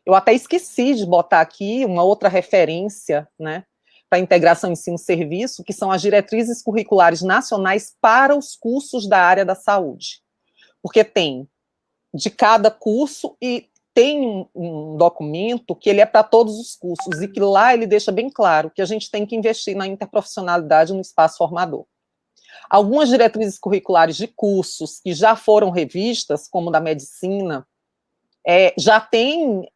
Eu até esqueci de botar aqui uma outra referência, né, para a integração ensino-serviço, que são as diretrizes curriculares nacionais para os cursos da área da saúde. Porque tem de cada curso e tem um documento que ele é para todos os cursos e que lá ele deixa bem claro que a gente tem que investir na interprofissionalidade no espaço formador. Algumas diretrizes curriculares de cursos que já foram revistas, como da medicina, já tem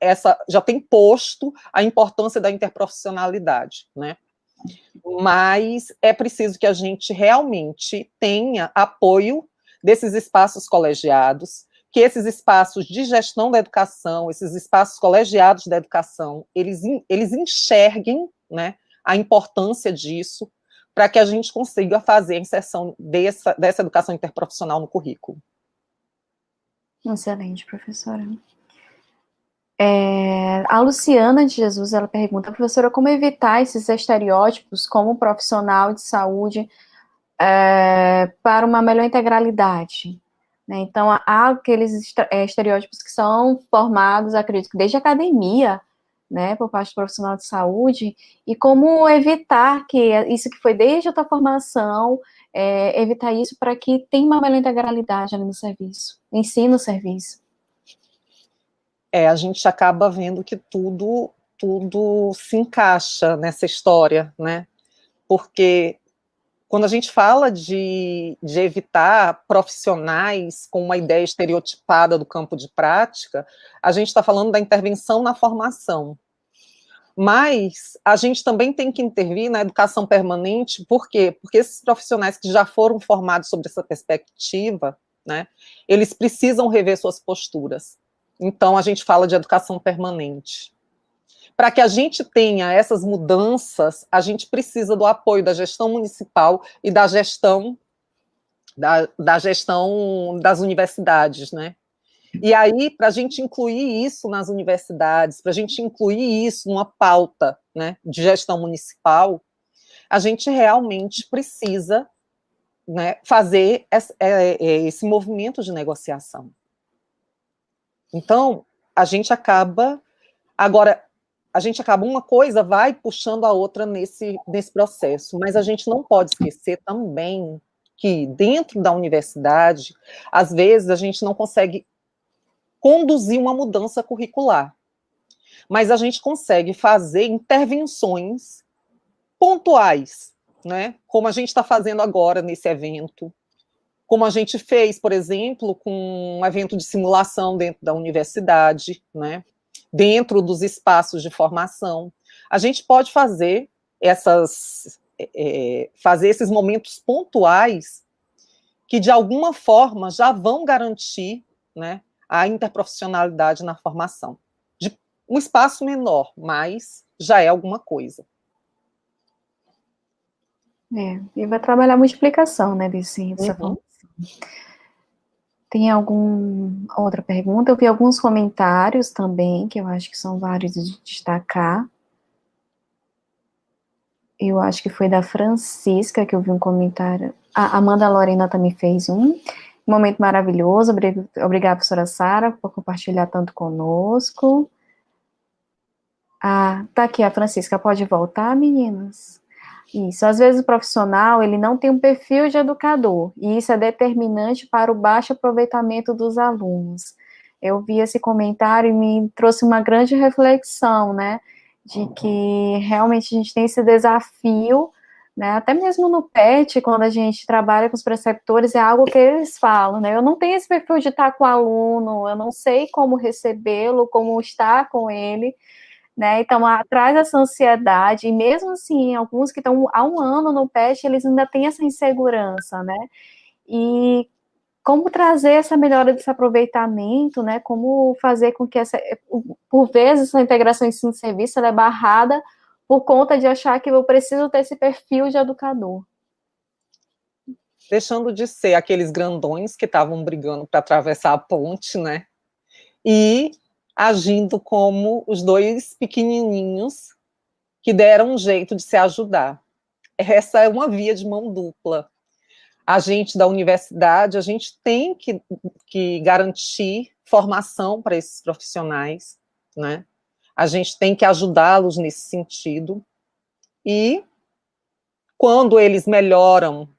posto a importância da interprofissionalidade, né? Mas é preciso que a gente realmente tenha apoio desses espaços colegiados, que esses espaços de gestão da educação, esses espaços colegiados da educação, eles enxerguem, né, a importância disso, para que a gente consiga fazer a inserção dessa educação interprofissional no currículo. Excelente, professora. A Luciana de Jesus, ela pergunta, professora, como evitar esses estereótipos como profissional de saúde para uma melhor integralidade? Né? Então, há aqueles estereótipos que são formados, acredito que desde a academia, né, por parte do profissional de saúde, e como evitar que isso que foi desde a tua formação, evitar isso para que tenha uma melhor integralidade ali no serviço, ensino-serviço. A gente acaba vendo que tudo se encaixa nessa história, né? Porque quando a gente fala de evitar profissionais com uma ideia estereotipada do campo de prática, a gente está falando da intervenção na formação. Mas a gente também tem que intervir na educação permanente, por quê? Porque esses profissionais que já foram formados sobre essa perspectiva, né, eles precisam rever suas posturas. Então, a gente fala de educação permanente. Para que a gente tenha essas mudanças, a gente precisa do apoio da gestão municipal e da gestão das universidades, né? E aí, para a gente incluir isso nas universidades, para a gente incluir isso numa pauta, né, de gestão municipal, a gente realmente precisa, né, fazer esse movimento de negociação. Então, uma coisa vai puxando a outra nesse processo, mas a gente não pode esquecer também que dentro da universidade, às vezes a gente não consegue conduzir uma mudança curricular, mas a gente consegue fazer intervenções pontuais, né? Como a gente está fazendo agora nesse evento, como a gente fez, por exemplo, com um evento de simulação dentro da universidade, né? Dentro dos espaços de formação. A gente pode fazer esses momentos pontuais que, de alguma forma, já vão garantir, né, a interprofissionalidade na formação. De um espaço menor, mas já é alguma coisa. E vai trabalhar a multiplicação, né, dessa formação. Tem alguma outra pergunta? Eu vi alguns comentários também, que eu acho que são válidos de destacar. Eu acho que foi da Francisca que eu vi um comentário. A Amanda Lorena também fez um momento maravilhoso. Obrigada, professora Sara, por compartilhar tanto conosco. Tá aqui a Francisca. Pode voltar, meninas? Isso, às vezes o profissional, ele não tem um perfil de educador, e isso é determinante para o baixo aproveitamento dos alunos. Eu vi esse comentário e me trouxe uma grande reflexão, né, de que realmente a gente tem esse desafio, né, até mesmo no PET, quando a gente trabalha com os preceptores, é algo que eles falam, né, eu não tenho esse perfil de estar com o aluno, eu não sei como recebê-lo, como estar com ele, né, então traz essa ansiedade, e mesmo assim, alguns que estão há um ano no PET, eles ainda têm essa insegurança, né, e como trazer essa melhora desse aproveitamento, né, como fazer com que por vezes, essa integração ensino-serviço, ela é barrada por conta de achar que eu preciso ter esse perfil de educador. Deixando de ser aqueles grandões que estavam brigando para atravessar a ponte, né, e agindo como os dois pequenininhos que deram um jeito de se ajudar. Essa é uma via de mão dupla. A gente da universidade, a gente tem que garantir formação para esses profissionais, né? A gente tem que ajudá-los nesse sentido, e quando eles melhoram,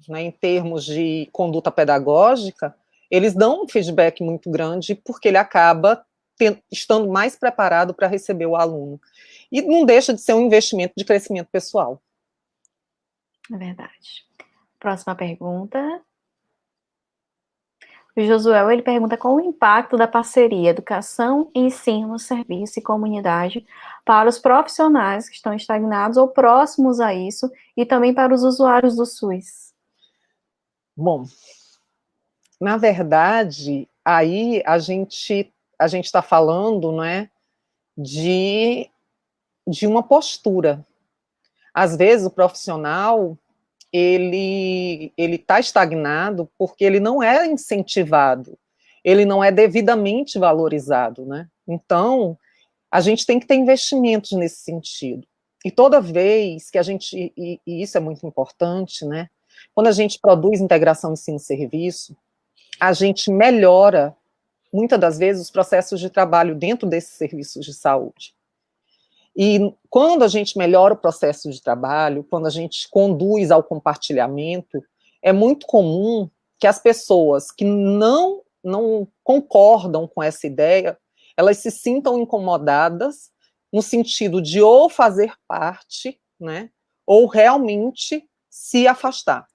né, em termos de conduta pedagógica, eles dão um feedback muito grande, porque ele acaba estando mais preparado para receber o aluno. E não deixa de ser um investimento de crescimento pessoal. É verdade. Próxima pergunta. O Josué, ele pergunta qual o impacto da parceria educação, ensino, serviço e comunidade para os profissionais que estão estagnados ou próximos a isso e também para os usuários do SUS. Bom, na verdade, aí a gente está falando, não é, de uma postura. Às vezes o profissional ele está estagnado porque ele não é incentivado, ele não é devidamente valorizado, né? Então, a gente tem que ter investimentos nesse sentido. E toda vez que a gente, e isso é muito importante, né? Quando a gente produz integração ensino-serviço, a gente melhora, muitas das vezes, os processos de trabalho dentro desses serviços de saúde. E quando a gente melhora o processo de trabalho, quando a gente conduz ao compartilhamento, é muito comum que as pessoas que não concordam com essa ideia, elas se sintam incomodadas no sentido de ou fazer parte, né, ou realmente se afastar.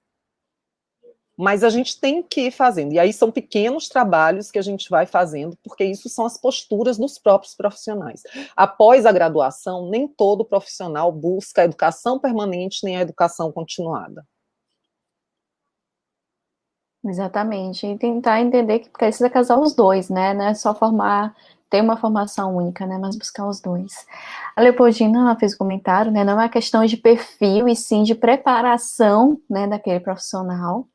Mas a gente tem que ir fazendo, e aí são pequenos trabalhos que a gente vai fazendo, porque isso são as posturas dos próprios profissionais. Após a graduação, nem todo profissional busca a educação permanente nem a educação continuada. Exatamente, e tentar entender que precisa casar os dois, né, não é só ter uma formação única, né, mas buscar os dois. A Leopoldina, ela fez um comentário, né, não é questão de perfil, e sim de preparação, né, daquele profissional.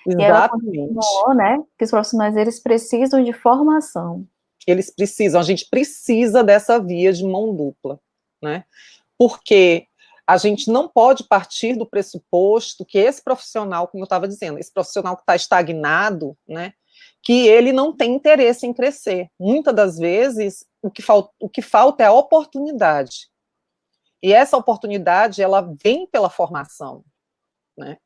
Exatamente. E ela continuou, né, que os profissionais, eles precisam de formação. Eles precisam, a gente precisa dessa via de mão dupla, né, porque a gente não pode partir do pressuposto que esse profissional, como eu estava dizendo, esse profissional que está estagnado, né, que ele não tem interesse em crescer. Muitas das vezes, o que falta é a oportunidade. E essa oportunidade, ela vem pela formação, né?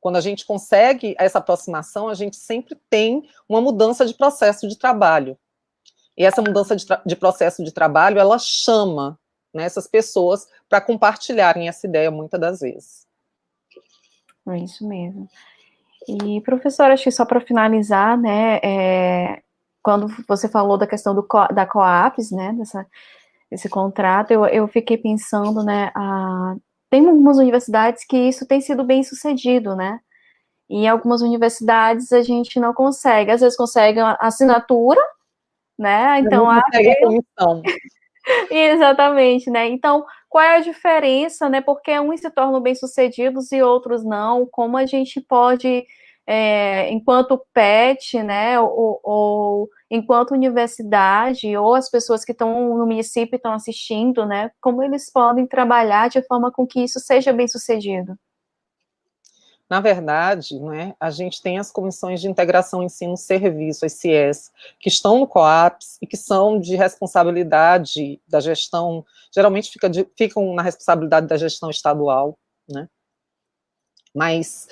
Quando a gente consegue essa aproximação, a gente sempre tem uma mudança de processo de trabalho. E essa mudança de processo de trabalho, ela chama, né, essas pessoas para compartilharem essa ideia muitas das vezes. É isso mesmo. E, professora, acho que só para finalizar, né, quando você falou da questão da COAPS, né, desse contrato, eu fiquei pensando, né, tem algumas universidades que isso tem sido bem sucedido, né, e em algumas universidades a gente não consegue, às vezes consegue uma assinatura, né, então... Não consegue a comissão. Exatamente, né, então, qual é a diferença, né, porque uns se tornam bem-sucedidos e outros não, como a gente pode, enquanto PET, né, ou enquanto universidade, ou as pessoas que estão no município e estão assistindo, né, como eles podem trabalhar de forma com que isso seja bem-sucedido? Na verdade, né, a gente tem as comissões de integração ensino-serviço, as CIES, que estão no COAPS e que são de responsabilidade da gestão, geralmente ficam na responsabilidade da gestão estadual, né? Mas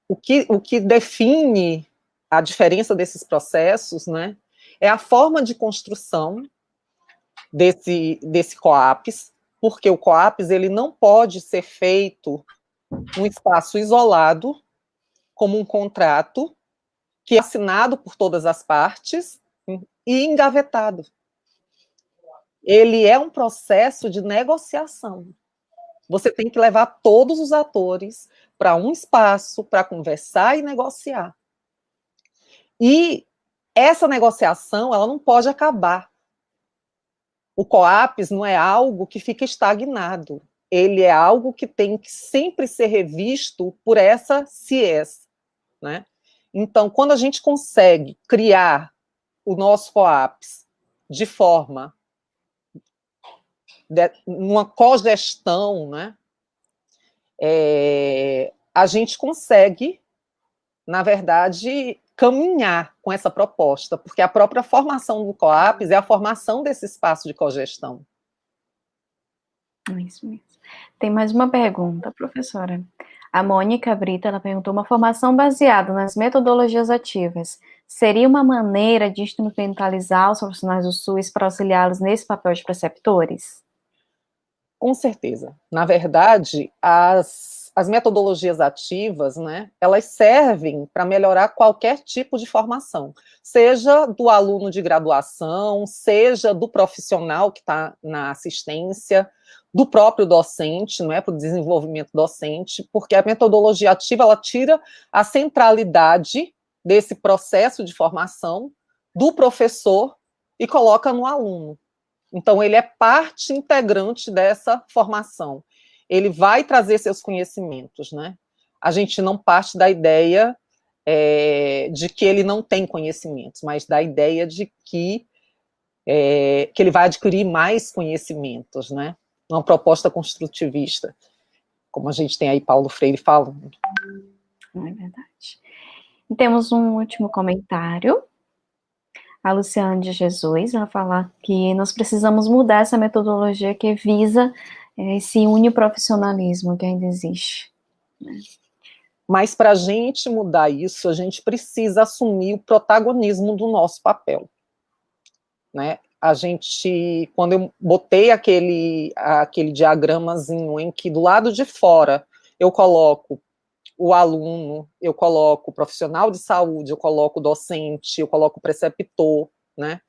o que define a diferença desses processos, né, é a forma de construção desse COAPS, porque o COAPS ele não pode ser feito um espaço isolado, como um contrato, que é assinado por todas as partes e engavetado. Ele é um processo de negociação. Você tem que levar todos os atores para um espaço para conversar e negociar. E essa negociação, ela não pode acabar. O COAPS não é algo que fica estagnado. Ele é algo que tem que sempre ser revisto por essa CIES, né? Então, quando a gente consegue criar o nosso COAPS de forma, numa cogestão, né, a gente consegue, na verdade, caminhar com essa proposta, porque a própria formação do COAPS é a formação desse espaço de cogestão. É isso mesmo. Tem mais uma pergunta, professora. A Mônica Brito, ela perguntou, uma formação baseada nas metodologias ativas seria uma maneira de instrumentalizar os profissionais do SUS para auxiliá-los nesse papel de preceptores? Com certeza. Na verdade, as metodologias ativas, né, elas servem para melhorar qualquer tipo de formação, seja do aluno de graduação, seja do profissional que está na assistência, do próprio docente, não é, para o desenvolvimento docente, porque a metodologia ativa, ela tira a centralidade desse processo de formação do professor e coloca no aluno. Então, ele é parte integrante dessa formação. Ele vai trazer seus conhecimentos, né? A gente não parte da ideia de que ele não tem conhecimentos, mas da ideia de que ele vai adquirir mais conhecimentos, né? Uma proposta construtivista, como a gente tem aí Paulo Freire falando. É verdade. E temos um último comentário. A Luciane de Jesus vai falar que nós precisamos mudar essa metodologia que visa esse uniprofissionalismo que ainda existe. Né? Mas para a gente mudar isso, a gente precisa assumir o protagonismo do nosso papel. Né? A gente, quando eu botei aquele diagramazinho em que do lado de fora eu coloco o aluno, eu coloco o profissional de saúde, eu coloco o docente, eu coloco o preceptor, né?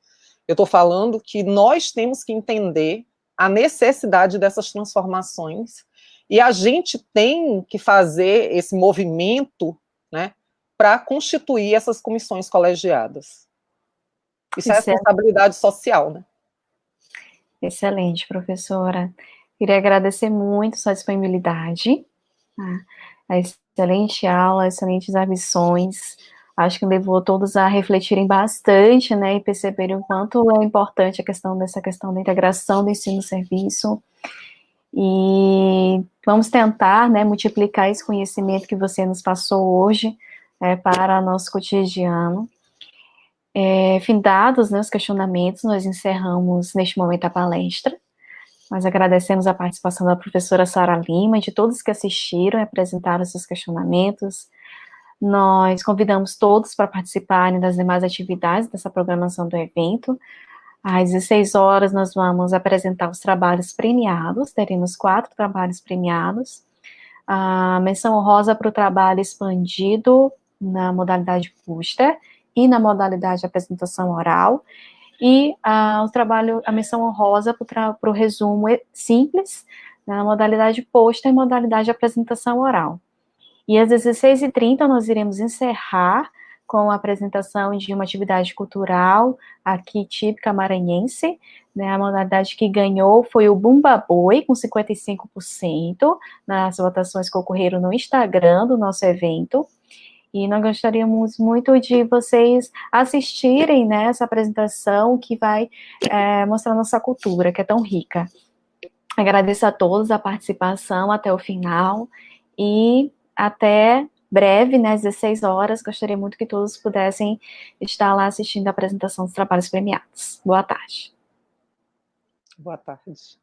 Eu estou falando que nós temos que entender a necessidade dessas transformações e a gente tem que fazer esse movimento, né, para constituir essas comissões colegiadas. Isso é responsabilidade social, né? Excelente, professora. Queria agradecer muito sua disponibilidade, a excelente aula, excelentes ambições. Acho que levou todos a refletirem bastante, né, e perceberem o quanto é importante dessa questão da integração do ensino-serviço. E vamos tentar, né, multiplicar esse conhecimento que você nos passou hoje para nosso cotidiano. Findados, né, os questionamentos, nós encerramos neste momento a palestra. Nós agradecemos a participação da professora Sara Lima e de todos que assistiram e apresentaram seus questionamentos. Nós convidamos todos para participarem das demais atividades dessa programação do evento. Às 16 horas, nós vamos apresentar os trabalhos premiados, teremos 4 trabalhos premiados. A menção honrosa para o trabalho expandido na modalidade pôster e na modalidade de apresentação oral. E a menção honrosa para o resumo simples, na modalidade pôster e modalidade de apresentação oral. E às 16h30 nós iremos encerrar com a apresentação de uma atividade cultural aqui típica maranhense, né, a modalidade que ganhou foi o Bumba Boi, com 55%, nas votações que ocorreram no Instagram do nosso evento. E nós gostaríamos muito de vocês assistirem, né, essa apresentação que vai mostrar nossa cultura, que é tão rica. Agradeço a todos a participação até o final e até breve, né, às 16 horas. Gostaria muito que todos pudessem estar lá assistindo a apresentação dos trabalhos premiados. Boa tarde. Boa tarde.